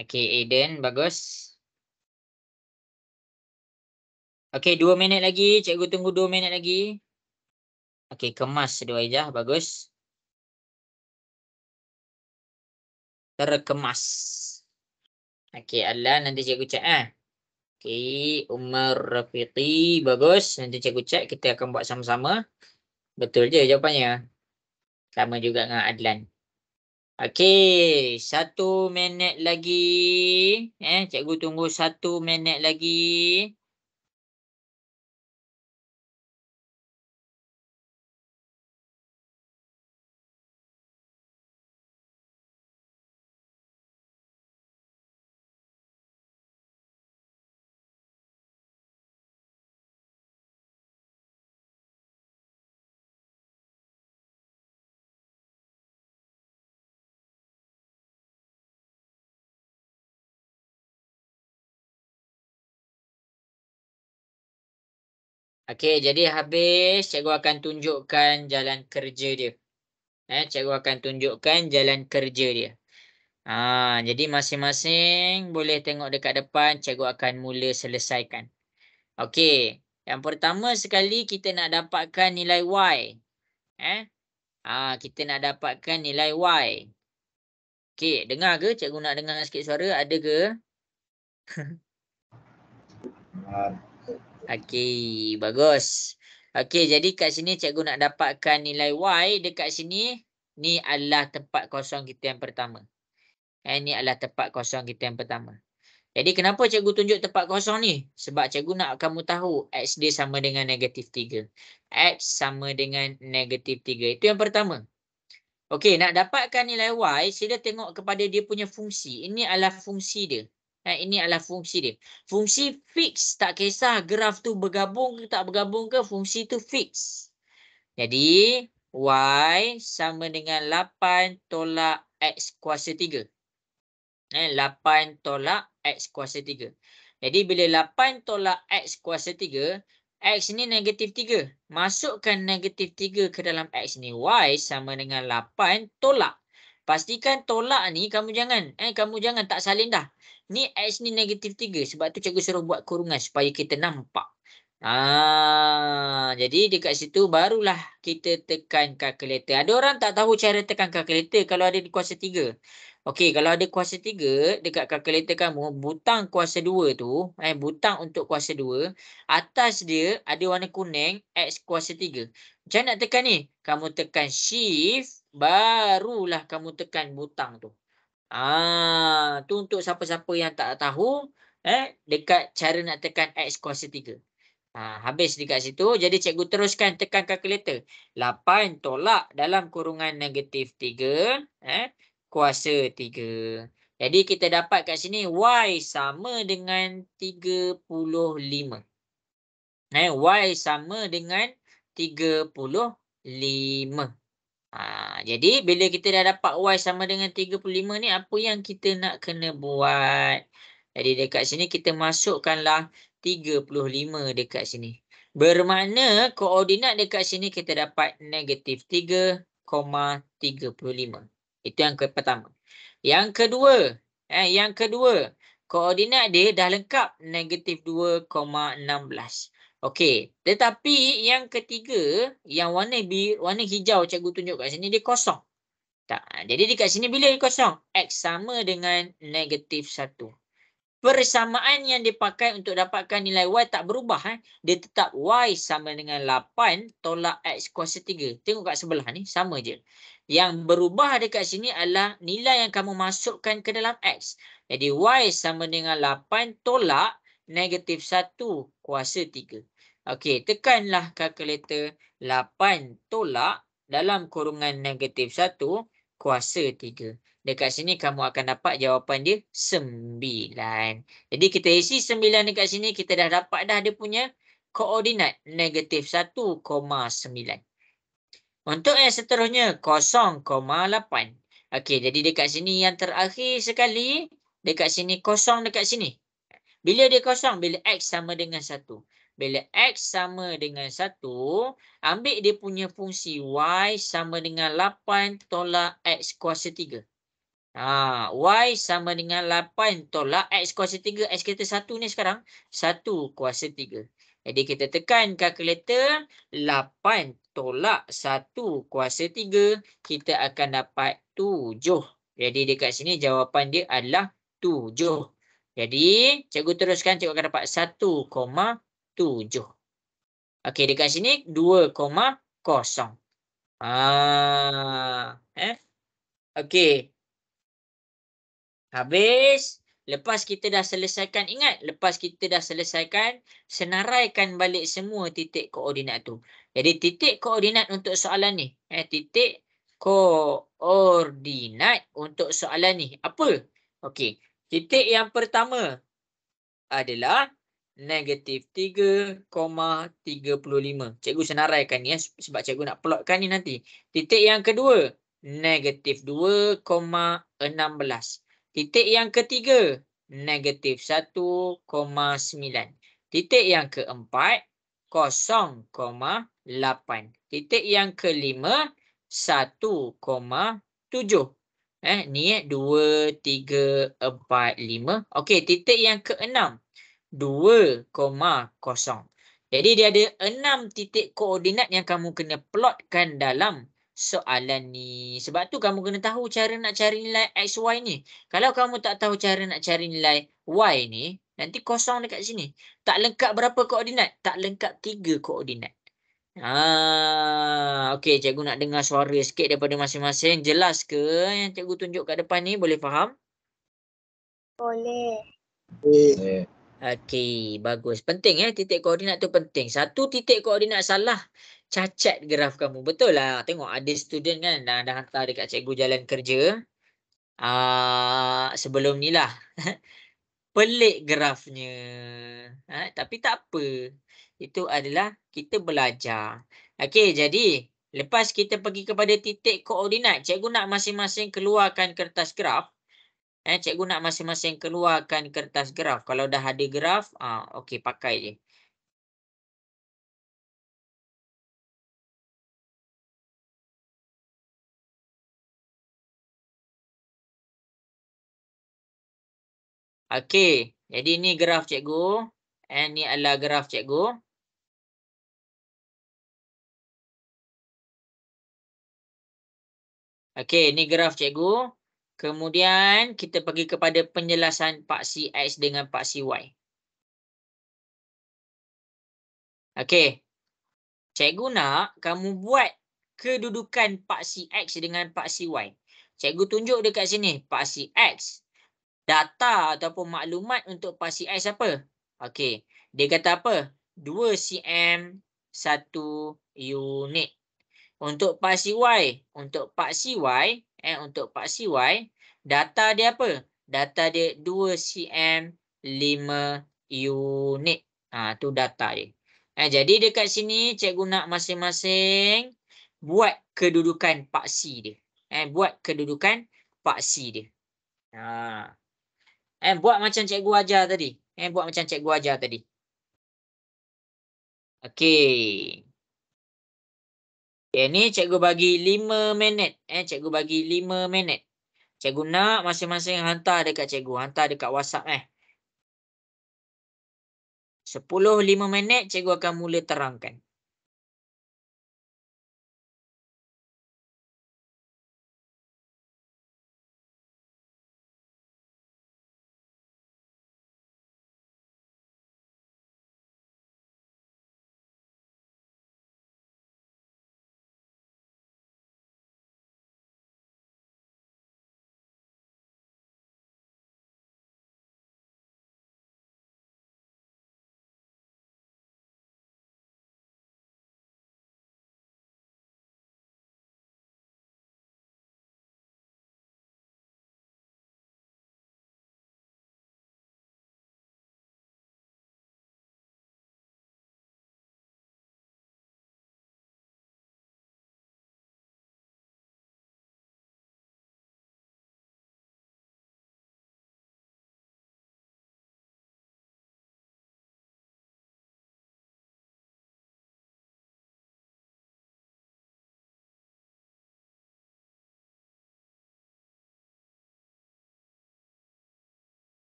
Okey, Aiden, bagus. Okey, 2 minit lagi. Cikgu tunggu 2 minit lagi. Okey, kemas dua ijah. Bagus. Terkemas. Okey, Adlan, nanti cikgu cek eh. Okey, Umar Rafiqi, bagus. Nanti cikgu cek, kita akan buat sama-sama. Betul je jawapannya. Sama juga dengan Adlan. Okey, 1 minit lagi. Cikgu tunggu 1 minit lagi. Okey, jadi habis cikgu akan tunjukkan jalan kerja dia. Cikgu akan tunjukkan jalan kerja dia. Jadi masing-masing boleh tengok dekat depan, cikgu akan mula selesaikan. Okey, yang pertama sekali kita nak dapatkan nilai Y. Kita nak dapatkan nilai Y. Okey, dengar ke? Cikgu nak dengar sikit suara, ada ke? Okey, bagus. Okey, jadi kat sini cikgu nak dapatkan nilai Y dekat sini. Ni adalah tempat kosong kita yang pertama. Ni adalah tempat kosong kita yang pertama. Jadi kenapa cikgu tunjuk tempat kosong ni? Sebab cikgu nak kamu tahu X dia sama dengan -3. X sama dengan -3. Itu yang pertama. Okey, nak dapatkan nilai Y, sila tengok kepada dia punya fungsi. Ini adalah fungsi dia. Ini adalah fungsi dia. Fungsi fix, tak kisah graf tu bergabung ke tak bergabung ke, fungsi tu fix. Jadi, Y sama dengan 8 tolak X kuasa 3. 8 tolak X kuasa 3. Jadi, bila 8 tolak X kuasa 3, X ni negatif 3. Masukkan negatif 3 ke dalam X ni. Y sama dengan 8 tolak. Pastikan tolak ni kamu jangan tak salin dah. Ni X ni negatif 3. Sebab tu cikgu suruh buat kurungan supaya kita nampak. Jadi dekat situ barulah kita tekan kalkulator. Ada orang tak tahu cara tekan kalkulator kalau ada di kuasa 3. Okey, kalau ada kuasa 3 dekat kalkulator kamu, butang kuasa 2 tu, butang untuk kuasa 2, atas dia ada warna kuning, X kuasa 3. Macam nak tekan ni? Kamu tekan shift, barulah kamu tekan butang tu. Tu untuk siapa-siapa yang tak tahu, dekat cara nak tekan X kuasa 3. Habis dekat situ. Jadi cikgu teruskan tekan kalkulator. 8 tolak dalam kurungan negatif 3. Kuasa 3. Jadi kita dapat kat sini Y sama dengan 35. Y sama dengan 35. Jadi bila kita dah dapat Y sama dengan 35 ni, apa yang kita nak kena buat? Jadi dekat sini kita masukkanlah 35 dekat sini. Bermakna koordinat dekat sini kita dapat negatif 3,35. Itu yang pertama. Yang kedua, koordinat dia dah lengkap negatif 2,16. Okey, tetapi yang ketiga, yang warna hijau cikgu tunjuk kat sini, dia kosong. Jadi dekat sini bila dia kosong? X sama dengan negatif 1. Persamaan yang dipakai untuk dapatkan nilai Y tak berubah. Dia tetap Y sama dengan 8 tolak X kuasa 3. Tengok kat sebelah ni, sama je. Yang berubah dekat sini adalah nilai yang kamu masukkan ke dalam X. Jadi Y sama dengan 8 tolak negatif 1 kuasa 3. Okey, tekanlah kalkulator 8 tolak dalam kurungan negatif 1 kuasa 3. Dekat sini kamu akan dapat jawapan dia 9. Jadi kita isi 9 dekat sini, kita dah dapat dah dia punya koordinat negatif 1,9. Untuk yang seterusnya 0,8. Okey, jadi dekat sini yang terakhir sekali, dekat sini kosong dekat sini. Bila dia kosong? Bila X sama dengan 1. Bila X sama dengan 1, ambil dia punya fungsi Y sama dengan 8 tolak X kuasa 3. Y sama dengan 8 tolak X kuasa 3. X kita 1 ni sekarang. 1 kuasa 3. Jadi kita tekan kalkulator. 8 tolak 1 kuasa 3. Kita akan dapat 7. Jadi dekat sini jawapan dia adalah 7. Jadi cikgu teruskan, cikgu akan dapat 1,7. Okey, dekat sini 2,0. Okey. Habis. Lepas kita dah selesaikan, ingat, lepas kita dah selesaikan, senaraikan balik semua titik koordinat tu. Jadi titik koordinat untuk soalan ni. Titik koordinat untuk soalan ni. Apa? Okey. Titik yang pertama adalah negatif 3,35. Cikgu senaraikan ni sebab cikgu nak plotkan ni nanti. Titik yang kedua, negatif 2,16. Titik yang ketiga, negatif 1,9. Titik yang keempat, 0,8. Titik yang kelima, 1,7. Ni 2, 3, 4, 5. Okey, titik yang keenam, 2,0. Jadi dia ada 6 titik koordinat yang kamu kena plotkan dalam soalan ni. Sebab tu kamu kena tahu cara nak cari nilai X, Y ni. Kalau kamu tak tahu cara nak cari nilai Y ni, nanti kosong dekat sini. Tak lengkap berapa koordinat? Tak lengkap 3 koordinat. Okey, cikgu nak dengar suara sikit daripada masing-masing. Jelas ke yang cikgu tunjuk kat depan ni? Boleh faham? Boleh. Okey, bagus. Penting titik koordinat tu penting. Satu titik koordinat salah, cacat graf kamu. Betul lah. Tengok ada student kan dah hantar dekat cikgu jalan kerja. Sebelum ni lah. Pelik grafnya. Tapi tak apa. Itu adalah kita belajar. Okey, jadi lepas kita pergi kepada titik koordinat, cikgu nak masing-masing keluarkan kertas graf. Cikgu nak masing-masing keluarkan kertas graf. Kalau dah ada graf, okey pakai je. Okey, jadi ni graf cikgu. Ni adalah graf cikgu. Okey, ni graf cikgu. Kemudian kita pergi kepada penjelasan paksi X dengan paksi Y. Okey. Cikgu nak kamu buat kedudukan paksi X dengan paksi Y. Cikgu tunjuk dekat sini. Paksi X. Data ataupun maklumat untuk paksi X apa? Okey. Dia kata apa? 2 cm 1 unit. Untuk paksi Y. Untuk paksi Y. Untuk paksi Y. Data dia apa? Data dia 2 cm 5 unit. Tu data dia. Jadi dekat sini cikgu nak masing-masing buat kedudukan paksi dia. Buat kedudukan paksi dia. Buat macam cikgu ajar tadi. Buat macam cikgu ajar tadi. Okey. Ni cikgu bagi 5 minit. Cikgu bagi 5 minit. Cikgu nak masing-masing hantar dekat cikgu. Hantar dekat WhatsApp. 10-5 minit cikgu akan mula terangkan.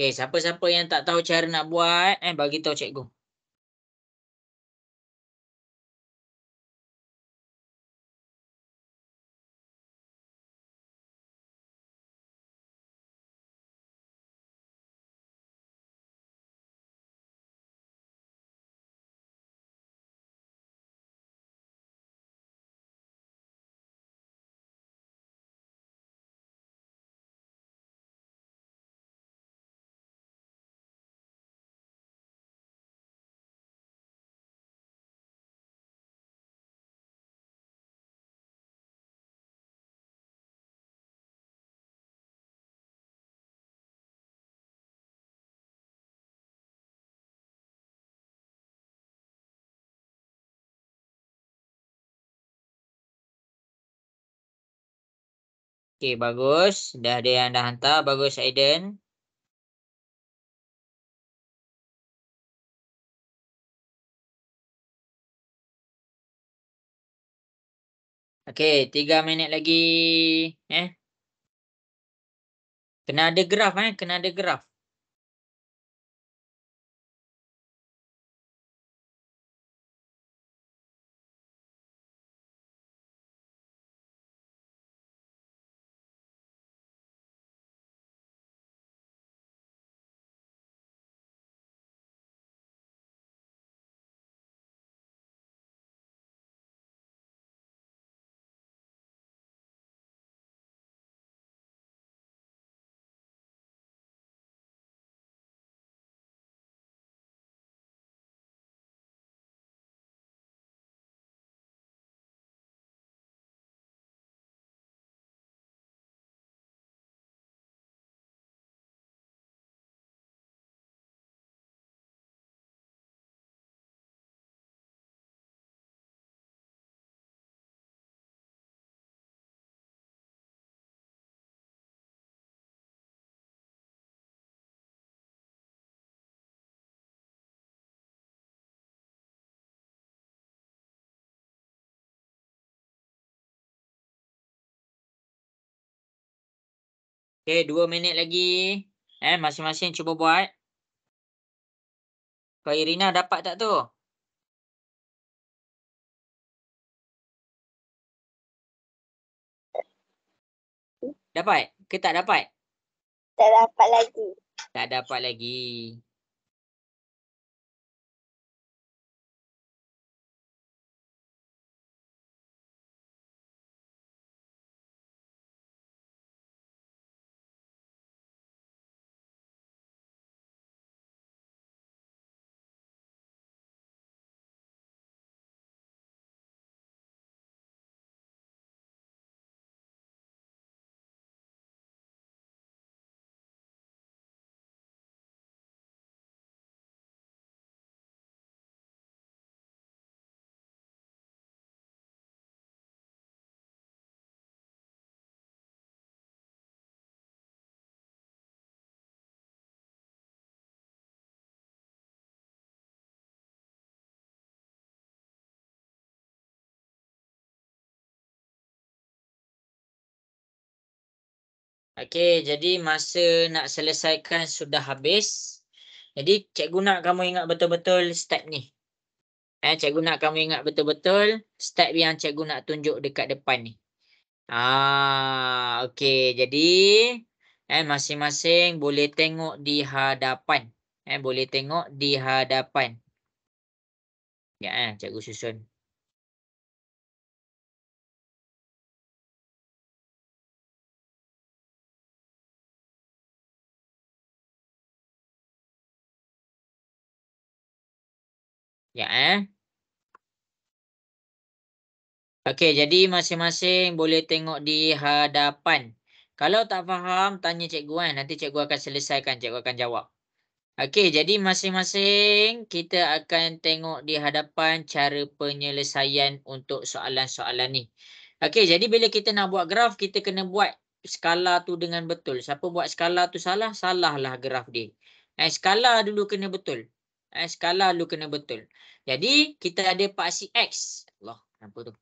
Okey, siapa-siapa yang tak tahu cara nak buat, bagi tahu cikgu. Okey, bagus. Dah ada yang dah hantar. Bagus, Aiden. Okey, 3 minit lagi. Kena ada graf, Kena ada graf. Okey, 2 minit lagi. Masing-masing cuba buat. Kak Irina dapat tak tu? Dapat ke tak dapat? Tak dapat lagi. Tak dapat lagi. Okey, jadi masa nak selesaikan sudah habis. Jadi cikgu nak kamu ingat betul-betul step ni. Cikgu nak kamu ingat betul-betul step yang cikgu nak tunjuk dekat depan ni. Okey. Jadi masing-masing boleh tengok di hadapan. Boleh tengok di hadapan. Ya, cikgu susun. Ya, Okey, jadi masing-masing boleh tengok di hadapan. Kalau tak faham, tanya cikgu kan. Nanti cikgu akan selesaikan, cikgu akan jawab. Okey, jadi masing-masing kita akan tengok di hadapan cara penyelesaian untuk soalan-soalan ni. Okey, jadi bila kita nak buat graf, kita kena buat skala tu dengan betul. Siapa buat skala tu salah, salahlah graf dia. Skala dulu kena betul. Skala dulu kena betul. Jadi, kita ada paksi X. Allah, kenapa tu?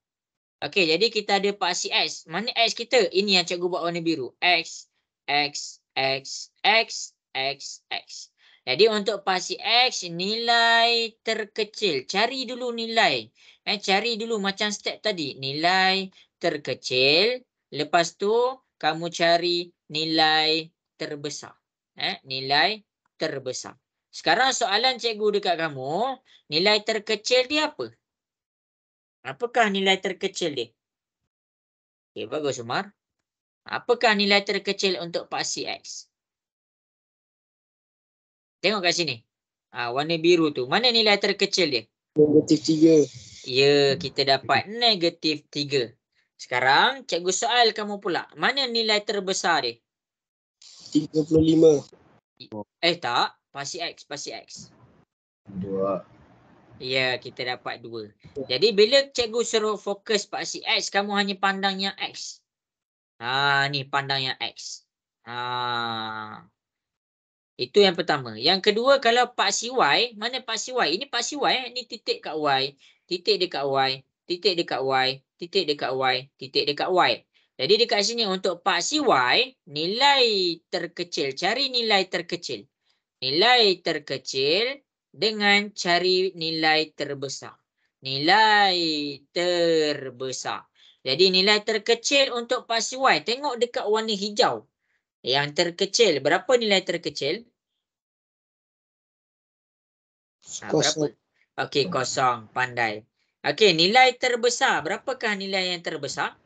Okey, jadi kita ada paksi X. Mana X kita? Ini yang cikgu buat warna biru. X, X, X, X, X, X. Jadi untuk paksi X, nilai terkecil. Cari dulu nilai. Cari dulu macam step tadi. Nilai terkecil. Lepas tu, kamu cari nilai terbesar. Nilai terbesar. Sekarang soalan cikgu dekat kamu, nilai terkecil dia apa? Apakah nilai terkecil dia? Okey, bagus Umar. Apakah nilai terkecil untuk paksi X? Tengok kat sini. Warna biru tu. Mana nilai terkecil dia? -3. Ya, kita dapat -3. Sekarang, cikgu soal kamu pula. Mana nilai terbesar dia? 35. Tak. Paksi X, paksi X. 2. Ya, kita dapat 2. Jadi, bila cikgu suruh fokus paksi X, kamu hanya pandang yang X. Ni pandang yang X. Itu yang pertama. Yang kedua, kalau paksi Y, mana paksi Y? Ini paksi Y, ini titik kat Y, titik dekat Y, titik dekat Y, titik dekat Y, titik dekat Y. Jadi dekat sini untuk paksi Y, nilai terkecil. Cari nilai terkecil. Nilai terkecil dengan cari nilai terbesar. Nilai terbesar. Jadi nilai terkecil untuk paksi Y. Tengok dekat warna hijau. Yang terkecil. Berapa nilai terkecil? Berapa? Okey, kosong. Pandai. Okey, nilai terbesar. Berapakah nilai yang terbesar?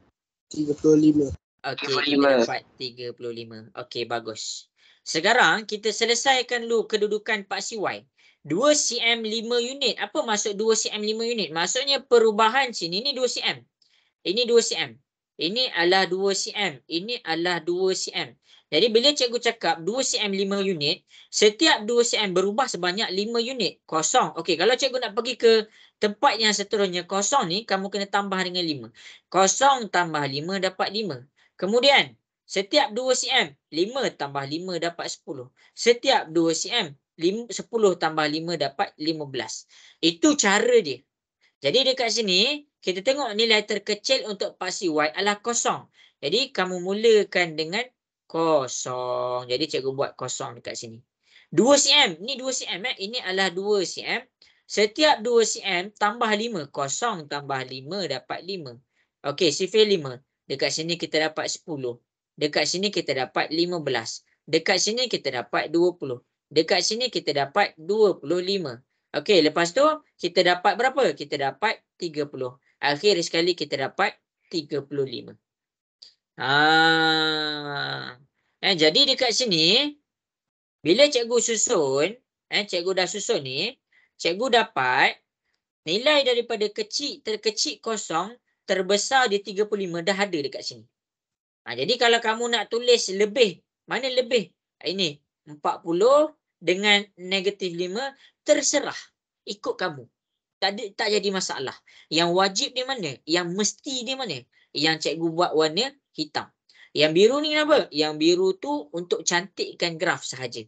35. Okey, kita dapat 35. Okey, bagus. Sekarang, kita selesaikan dulu kedudukan paksi Y. 2 cm 5 unit. Apa maksud 2 cm 5 unit? Maksudnya perubahan sini ni 2 cm. Ini 2 cm. Ini adalah 2 cm. Ini adalah 2 cm. Jadi bila cikgu cakap 2 cm 5 unit, setiap 2 cm berubah sebanyak 5 unit. Kosong. Okey, kalau cikgu nak pergi ke tempat yang seterusnya, kosong ni kamu kena tambah dengan 5. Kosong tambah 5 dapat 5. Kemudian, setiap 2 cm, 5 tambah 5 dapat 10. Setiap 2 cm, 10 tambah 5 dapat 15. Itu cara dia. Jadi dekat sini, kita tengok nilai terkecil untuk paksi Y adalah kosong. Jadi kamu mulakan dengan Kosong. Jadi cikgu buat kosong dekat sini. 2 cm. Ni 2 cm. Ini adalah 2 cm. Setiap 2 cm tambah 5. Kosong tambah 5 dapat 5. Okey, sifir 5. Dekat sini kita dapat 10. Dekat sini kita dapat 15. Dekat sini kita dapat 20. Dekat sini kita dapat 25. Okey, lepas tu kita dapat berapa? Kita dapat 30. Akhir sekali kita dapat 35. Jadi dekat sini bila cikgu susun, cikgu dah susun ni, cikgu dapat nilai daripada kecil terkecil kosong terbesar di 35 dah ada dekat sini. Jadi kalau kamu nak tulis lebih, mana lebih? Ini 40 dengan negatif 5 terserah. Ikut kamu. Tak jadi masalah. Yang wajib di mana? Yang mesti di mana? Yang cikgu buat warna hitam. Yang biru ni kenapa? Yang biru tu untuk cantikkan graf sahaja.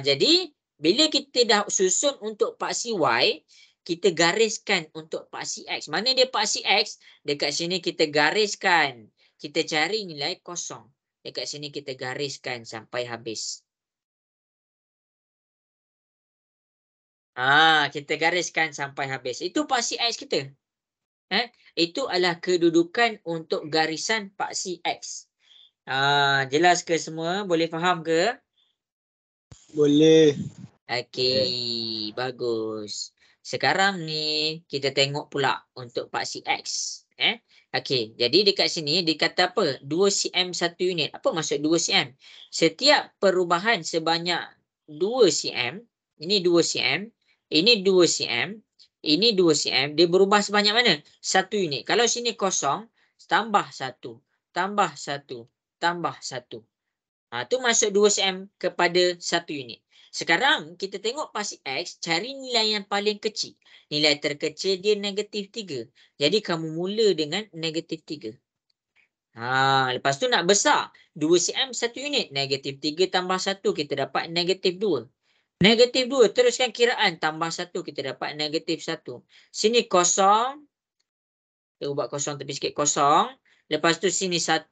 Jadi bila kita dah susun untuk paksi Y, kita gariskan untuk paksi X. Mana dia paksi X? Dekat sini kita gariskan. Kita cari nilai kosong. Dekat sini kita gariskan sampai habis. Kita gariskan sampai habis. Itu paksi X kita. Itu adalah kedudukan untuk garisan paksi X. Jelas ke semua? Boleh faham ke? Boleh. Okey, bagus. Sekarang ni kita tengok pula untuk paksi X. Okey, jadi dekat sini dikata apa? 2 cm 1 unit. Apa maksud 2 cm? Setiap perubahan sebanyak 2 cm, ini 2 cm, ini 2 cm, ini 2 cm, dia berubah sebanyak mana? 1 unit. Kalau sini kosong, tambah 1, tambah 1, tambah 1. Tu masuk 2 cm kepada 1 unit. Sekarang kita tengok paksi X, cari nilai yang paling kecil. Nilai terkecil dia negatif 3. Jadi kamu mula dengan negatif 3. Lepas tu nak besar. 2 cm 1 unit. Negatif 3 tambah 1 kita dapat negatif 2. Negatif 2, teruskan kiraan. Tambah 1, kita dapat negatif 1. Sini kosong. Kita ubah kosong tepi sikit, kosong. Lepas tu sini 1,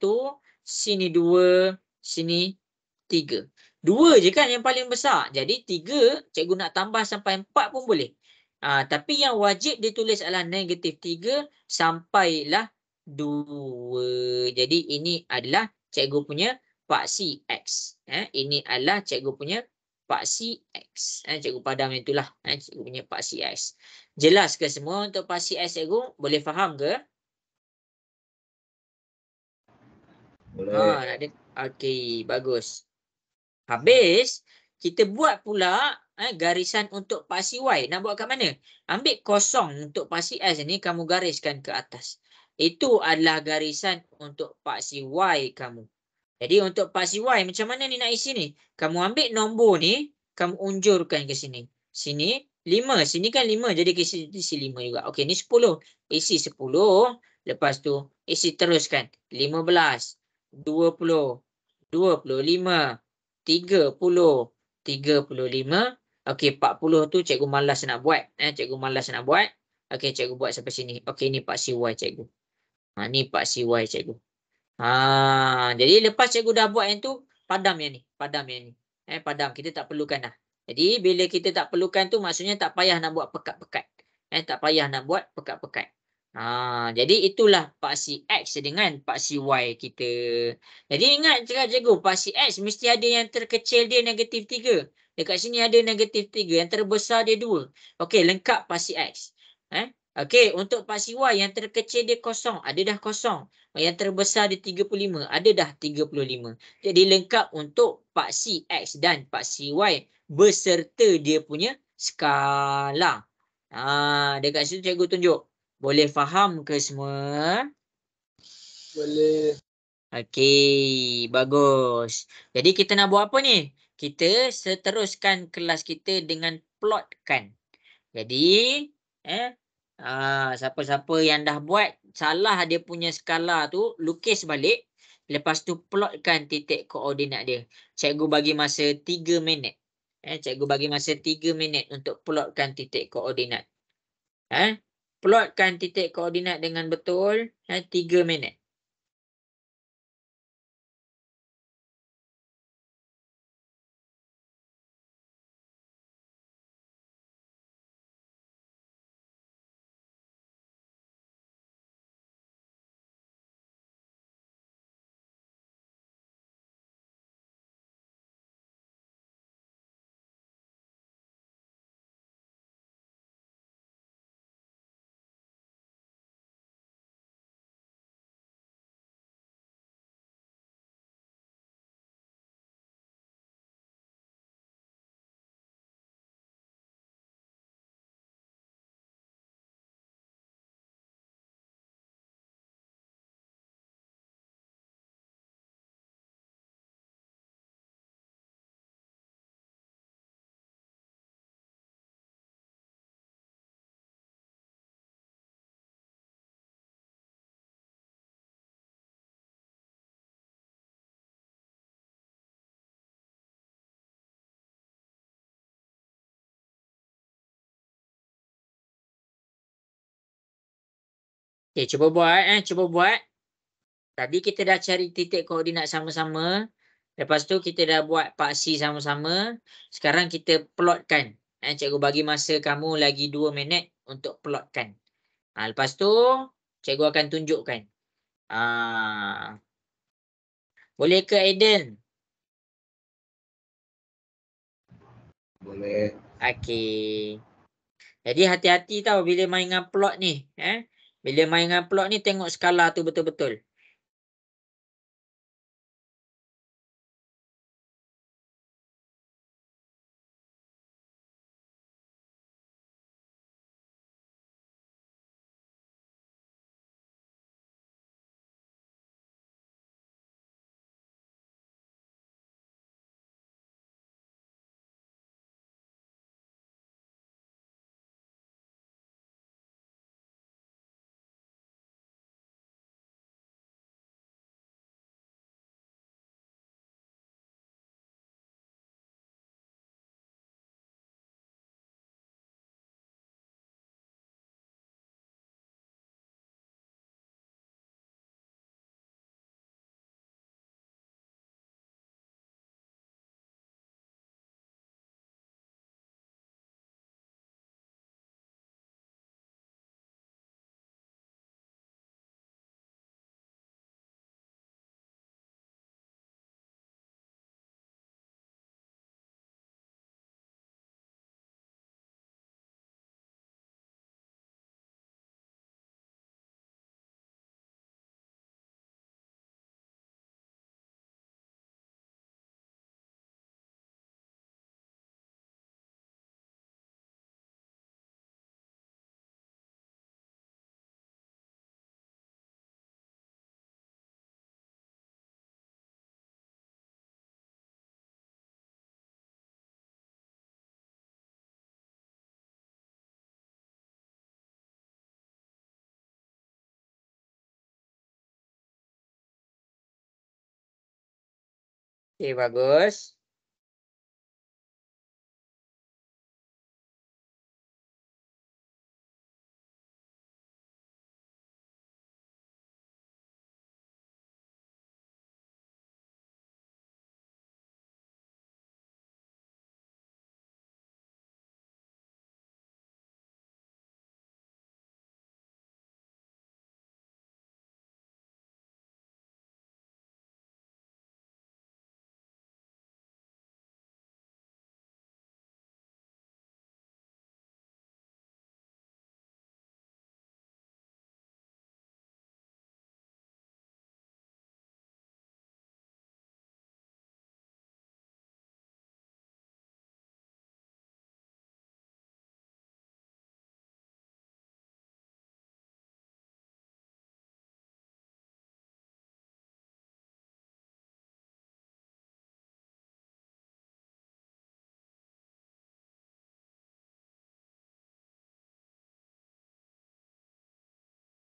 sini 2, sini 3. 2 je kan yang paling besar. Jadi 3, cikgu nak tambah sampai 4 pun boleh. Tapi yang wajib ditulis adalah negatif 3 sampailah 2. Jadi ini adalah cikgu punya paksi X. Ini adalah cikgu punya paksi X. Cikgu padam itulah. Cikgu punya paksi X. Jelas ke semua untuk paksi X, cikgu? Boleh faham ke? Boleh. Okey, bagus. Habis, kita buat pula garisan untuk paksi Y. Nak buat kat mana? Ambil kosong untuk paksi S ni, kamu gariskan ke atas. Itu adalah garisan untuk paksi Y kamu. Jadi untuk paksi Y, macam mana ni nak isi ni? Kamu ambil nombor ni, kamu unjurkan ke sini. Sini 5. Sini kan 5. Jadi isi 5 juga. Okey, ni 10. Isi 10. Lepas tu, isi teruskan. 15, 20, 25, 30, 35. Okey, 40 tu cikgu malas nak buat. Cikgu malas nak buat. Okey, cikgu buat sampai sini. Okey, ni paksi Y cikgu. Ni paksi Y cikgu. Jadi lepas cikgu dah buat yang tu, padam yang ni. Padam yang ni. Padam. Kita tak perlukan dah. Jadi bila kita tak perlukan tu, maksudnya tak payah nak buat pekat-pekat. Tak payah nak buat pekat-pekat. Jadi itulah paksi X dengan paksi Y kita. Jadi ingat cikgu, paksi X mesti ada yang terkecil dia negatif 3. Dekat sini ada negatif 3. Yang terbesar dia 2. Okey, lengkap paksi X. Okey, untuk paksi Y yang terkecil dia kosong. Ada dah kosong. Yang terbesar dia 35. Ada dah 35. Jadi lengkap untuk paksi X dan paksi Y beserta dia punya skala. Dekat situ cikgu tunjuk. Boleh faham ke semua? Boleh. Okey, bagus. Jadi kita nak buat apa ni? Kita seteruskan kelas kita dengan plotkan. Jadi, siapa-siapa yang dah buat salah dia punya skala tu, lukis balik. Lepas tu plotkan titik koordinat dia. Cikgu bagi masa 3 minit. Cikgu bagi masa 3 minit untuk plotkan titik koordinat. Plotkan titik koordinat dengan betul. 3 minit. Okey, cuba buat cuba buat. Tadi kita dah cari titik koordinat sama-sama. Lepas tu kita dah buat paksi sama-sama. Sekarang kita plotkan. Cikgu bagi masa kamu lagi 2 minit untuk plotkan. Lepas tu cikgu akan tunjukkan. Boleh ke Aiden? Boleh. Okey. Jadi hati-hati tau bila main dengan plot ni. Bila main dengan plot ni tengok skala tu betul-betul. Okey, bagus.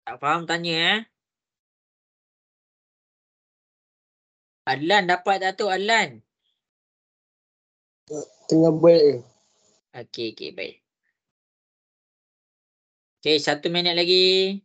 Tak faham tanya Adlan dapat tak tu Adlan? Tengah buat. Okey, baik. Okey, 1 minit lagi.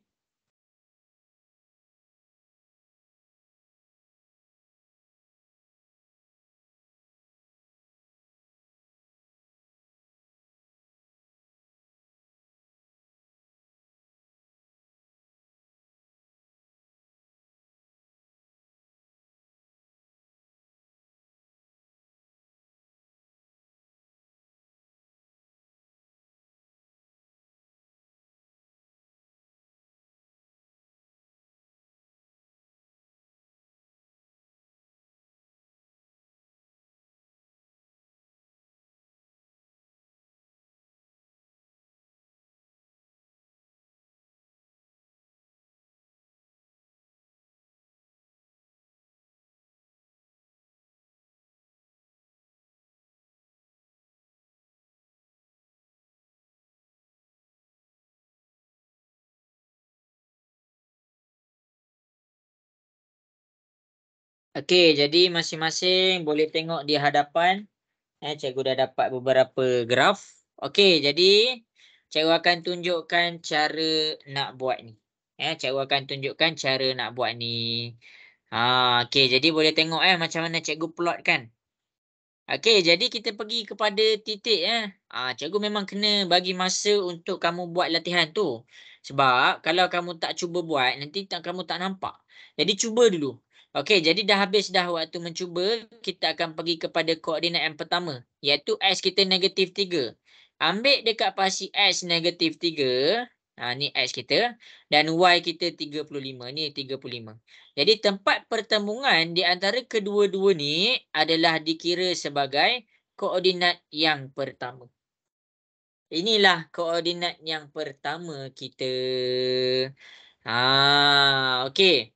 Okey, jadi masing-masing boleh tengok di hadapan. Cikgu dah dapat beberapa graf. Okey, jadi cikgu akan tunjukkan cara nak buat ni. Cikgu akan tunjukkan cara nak buat ni. Okey, jadi boleh tengok macam mana cikgu plotkan. Okey, jadi kita pergi kepada titik cikgu memang kena bagi masa untuk kamu buat latihan tu. Sebab kalau kamu tak cuba buat, nanti kamu tak nampak. Jadi cuba dulu. Okey, jadi dah habis dah waktu mencuba, kita akan pergi kepada koordinat yang pertama, iaitu X kita -3. Ambil dekat pasi X -3. Ni X kita. Dan Y kita 35. Ni 35. Jadi tempat pertemuan di antara kedua-dua ni adalah dikira sebagai koordinat yang pertama. Inilah koordinat yang pertama kita. Okey.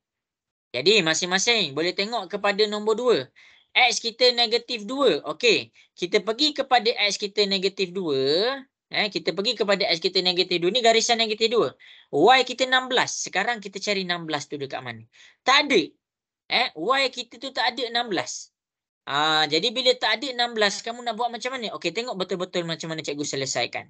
Jadi masing-masing boleh tengok kepada nombor 2. X kita -2. Okey. Kita pergi kepada X kita -2. Kita pergi kepada X kita -2. Ni garisan -2. Y kita 16. Sekarang kita cari 16 tu dekat mana. Tak ada. Y kita tu tak ada 16. Jadi bila tak ada 16, kamu nak buat macam mana? Okey, tengok betul-betul macam mana cikgu selesaikan.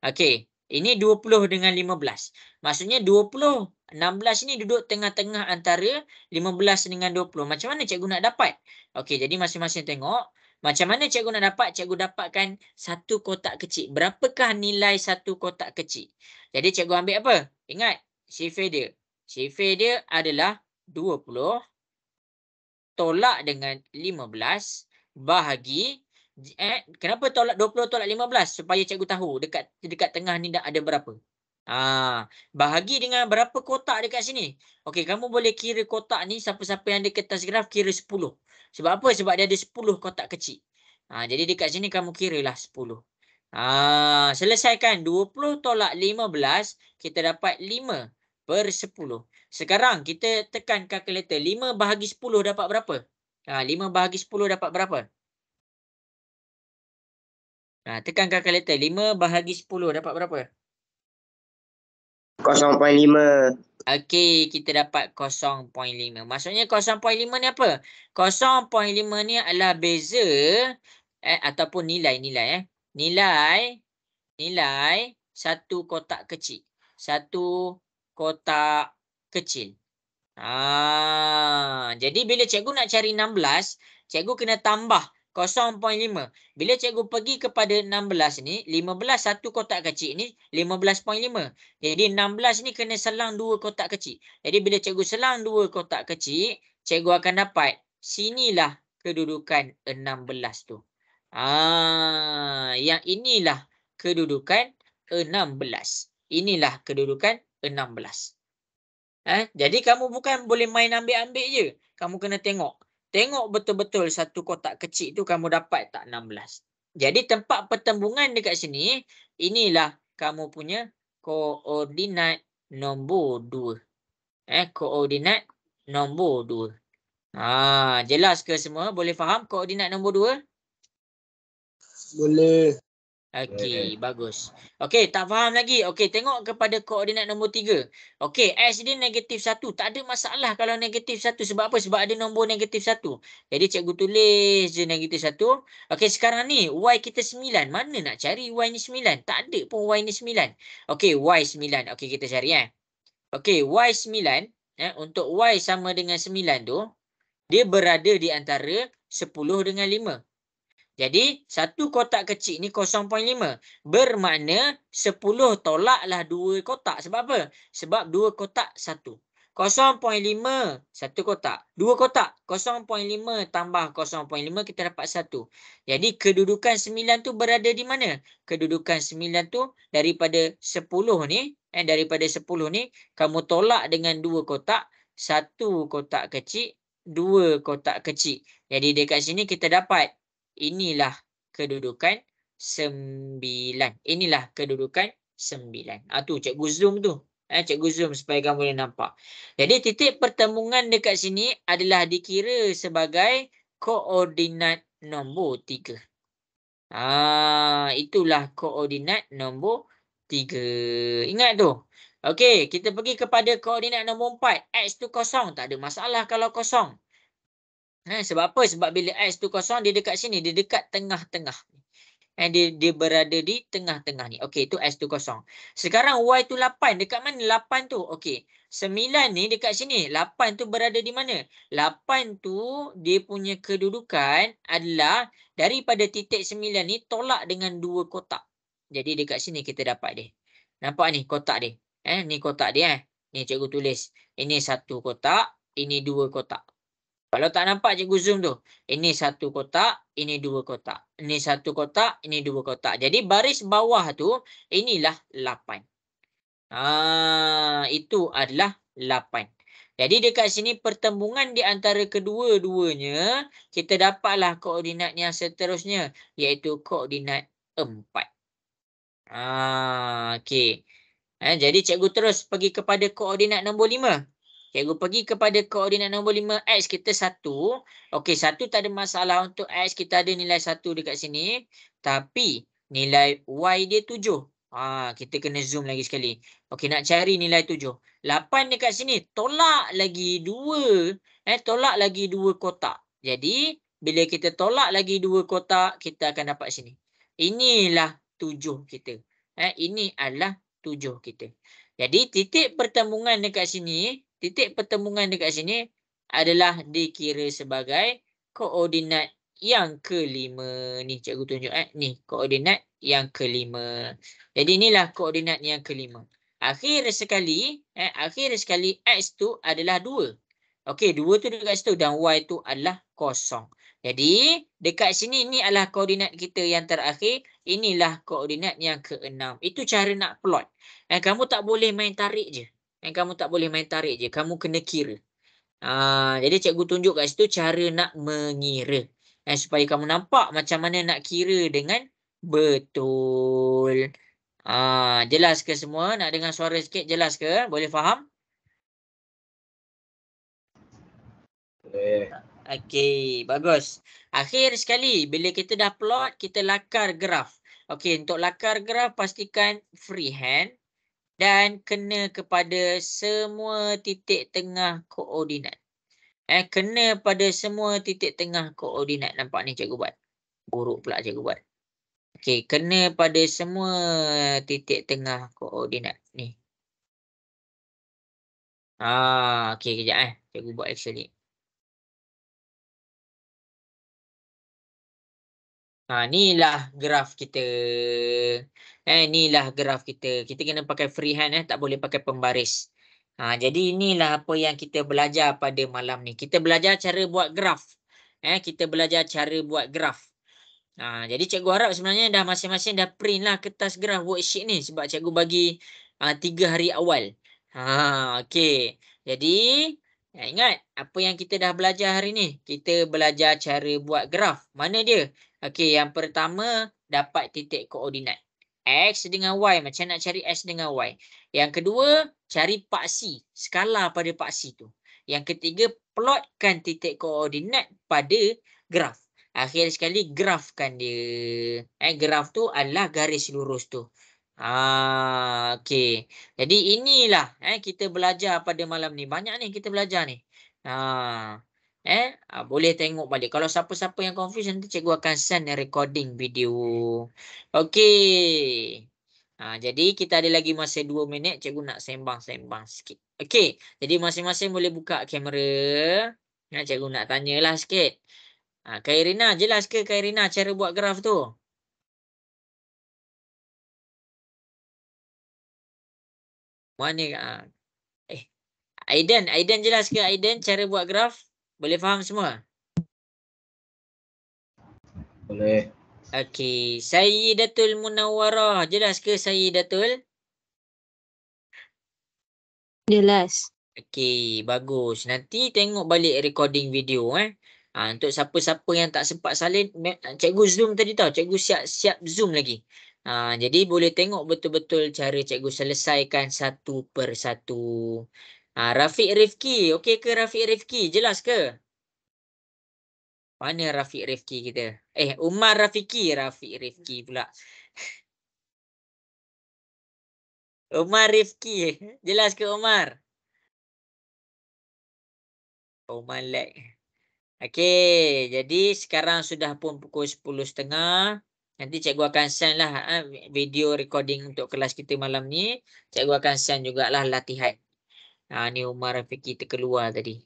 Okey, ini 20 dengan 15. Maksudnya 20, 16 ni duduk tengah-tengah antara 15 dengan 20. Macam mana cikgu nak dapat? Okey, jadi masing-masing tengok. Macam mana cikgu nak dapat? Cikgu dapatkan satu kotak kecil. Berapakah nilai satu kotak kecil? Jadi cikgu ambil apa? Ingat, sifir dia. Sifir dia adalah 20 tolak dengan 15 bahagi kenapa tolak 20 tolak 15? Supaya cikgu tahu dekat tengah ni dah ada berapa. Bahagi dengan berapa kotak dekat sini. Okey, kamu boleh kira kotak ni, siapa-siapa yang ada kertas graf kira 10. Sebab apa? Sebab dia ada 10 kotak kecil. Jadi dekat sini kamu kiralah 10. Selesaikan 20 tolak 15, kita dapat 5/10. Sekarang kita tekan kalkulator. 5 bahagi 10 dapat berapa? 5 bahagi 10 dapat berapa? Tekan kalkulator. 5 bahagi 10 dapat berapa? 0.5. Okey, kita dapat 0.5. Maksudnya 0.5 ni apa? 0.5 ni adalah beza ataupun nilai. Nilai satu kotak kecil. Satu kotak kecil. Jadi bila cikgu nak cari 16, cikgu kena tambah 0.5. Bila cikgu pergi kepada 16 ni, 15 satu kotak kecil ni 15.5. Jadi 16 ni kena selang dua kotak kecil. Jadi bila cikgu selang dua kotak kecil, cikgu akan dapat sinilah kedudukan 16 tu. Yang inilah kedudukan 16. Inilah kedudukan 16. Jadi kamu bukan boleh main ambil-ambil je. Kamu kena tengok. Tengok betul-betul satu kotak kecil tu kamu dapat tak 16. Jadi tempat pertembungan dekat sini, inilah kamu punya koordinat nombor 2. Koordinat nombor 2. Jelas ke semua? Boleh faham koordinat nombor 2? Boleh. Okey, bagus. Okey, tak faham lagi. Okey, tengok kepada koordinat nombor 3. Okey, X dia -1. Tak ada masalah kalau -1. Sebab apa? Sebab ada nombor -1. Jadi cikgu tulis je -1. Okey, sekarang ni Y kita 9. Mana nak cari Y ni 9? Tak ada pun Y ni 9. Okey, Y 9. Okey, kita cari Okey, Y 9. Untuk Y sama dengan 9 tu, dia berada di antara 10 dengan 5. Jadi, satu kotak kecil ni 0.5. Bermakna 10 tolaklah 2 kotak. Sebab apa? Sebab 2 kotak 1. 0.5 satu kotak. 2 kotak. 0.5 tambah 0.5 kita dapat 1. Jadi, kedudukan 9 tu berada di mana? Kedudukan 9 tu daripada 10 ni. Daripada 10 ni, kamu tolak dengan 2 kotak. 1 kotak kecil. 2 kotak kecil. Jadi, dekat sini kita dapat inilah kedudukan 9. Inilah kedudukan 9. Tu cikgu zoom tu. Cikgu zoom supaya kamu boleh nampak. Jadi titik pertemuan dekat sini adalah dikira sebagai koordinat nombor 3. Itulah koordinat nombor 3. Ingat tu. Okey, kita pergi kepada koordinat nombor 4. X tu kosong. Tak ada masalah kalau kosong. Sebab apa? Sebab bila X tu kosong, dia dekat sini. Dia dekat tengah-tengah. Dia berada di tengah-tengah ni. Okey, tu X tu kosong. Sekarang Y tu 8. Dekat mana 8 tu? Okey. 9 ni dekat sini. 8 tu berada di mana? 8 tu dia punya kedudukan adalah daripada titik 9 ni tolak dengan 2 kotak. Jadi dekat sini kita dapat dia. Nampak ni kotak dia. Ni kotak dia. Ni cikgu tulis. Ini 1 kotak, ini 2 kotak. Kalau tak nampak cikgu zoom tu. Ini 1 kotak, ini 2 kotak. Ini 1 kotak, ini 2 kotak. Jadi baris bawah tu inilah 8. Itu adalah 8. Jadi dekat sini pertembungan di antara kedua-duanya kita dapatlah koordinat yang seterusnya iaitu koordinat 4. Okey. Jadi cikgu terus pergi kepada koordinat nombor 5. Cikgu pergi kepada koordinat nombor 5. X kita 1. Okey, 1 tak ada masalah untuk X. Kita ada nilai 1 dekat sini. Tapi nilai Y dia 7. Kita kena zoom lagi sekali. Okey, nak cari nilai 7. 8 dekat sini. Tolak lagi 2. Tolak lagi 2 kotak. Jadi, bila kita tolak lagi 2 kotak, kita akan dapat sini. Inilah 7 kita. Ini adalah 7 kita. Jadi, titik pertembungan dekat sini adalah dikira sebagai koordinat yang kelima. Ni cikgu tunjuk. Ni koordinat yang kelima. Jadi inilah koordinat yang kelima. Akhir sekali X tu adalah 2. Okey, 2 tu dekat situ dan Y tu adalah 0. Jadi dekat sini ni adalah koordinat kita yang terakhir. Inilah koordinat yang ke-6. Itu cara nak plot. Kamu tak boleh main tarik je. Kamu kena kira. Jadi cikgu tunjuk kat situ cara nak mengira. Supaya kamu nampak macam mana nak kira dengan betul. Jelas ke semua? Nak dengar suara sikit, jelas ke? Boleh faham? Boleh. Okey, bagus. Akhir sekali, bila kita dah plot, kita lakar graf. Okey, untuk lakar graf, pastikan freehand dan kena kepada semua titik tengah koordinat. Kena pada semua titik tengah koordinat. Nampak ni cikgu buat. Buruk pula cikgu buat. Okey, kena pada semua titik tengah koordinat ni. Okey, kejap cikgu buat Excel ni. Inilah graf kita. Inilah graf kita. Kita kena pakai freehand tak boleh pakai pembaris. Jadi inilah apa yang kita belajar pada malam ni. Kita belajar cara buat graf. Jadi cikgu harap sebenarnya dah masing-masing dah print lah kertas graf worksheet ni sebab cikgu bagi 3 hari awal. Okey. Jadi ingat apa yang kita dah belajar hari ni. Kita belajar cara buat graf. Mana dia? Okey, yang pertama dapat titik koordinat. X dengan Y. Macam nak cari X dengan Y. Yang kedua, cari paksi. Skala pada paksi tu. Yang ketiga, plotkan titik koordinat pada graf. Akhir sekali, grafkan dia. Graf tu adalah garis lurus tu. Okey. Jadi inilah kita belajar pada malam ni. Banyak ni kita belajar ni. Boleh tengok balik. Kalau siapa-siapa yang confused, nanti cikgu akan send recording video. Okey. Jadi kita ada lagi masa 2 minit. Cikgu nak sembang-sembang sikit. Okey. Jadi masing-masing boleh buka kamera. Cikgu nak tanyalah sikit. Khairina, jelas ke Khairina cara buat graf tu? Mana? Aiden jelas ke Aiden cara buat graf? Boleh faham semua? Boleh. Okey, Sayyidatul Munawwarah, jelas ke Sayyidatul? Jelas. Okey, bagus. Nanti tengok balik recording video untuk siapa-siapa yang tak sempat salin, cikgu zoom tadi tau, cikgu siap zoom lagi. Jadi boleh tengok betul-betul cara cikgu selesaikan satu per satu. Rafiq Rifki, okey ke Rafiq Rifki? Jelas ke? Mana Rafiq Rifki kita? Umar Rafiki. Rafiq Rifki pula. Umar Rifki. Jelas ke Umar? Umar lag. Okey, jadi sekarang sudah pun pukul 10.30. Nanti cikgu akan send lah video recording untuk kelas kita malam ni. Cikgu akan send jugalah latihan. Ni Umar Rafiqi terkeluar tadi.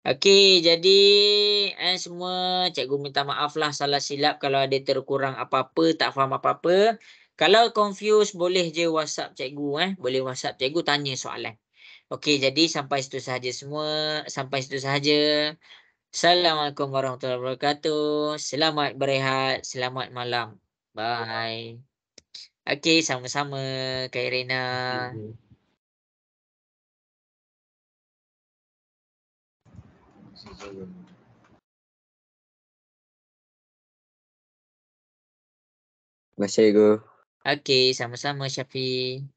Okey, jadi semua cikgu minta maaf lah salah silap kalau ada terkurang apa-apa, tak faham apa-apa. Kalau confused boleh je WhatsApp cikgu boleh WhatsApp cikgu tanya soalan. Okey, jadi sampai situ sahaja semua. Sampai situ sahaja. Assalamualaikum warahmatullahi wabarakatuh. Selamat berehat, selamat malam. Bye. Okey, sama-sama Kak Irina. Terima kasih, cikgu. Okey, sama-sama Syafiq.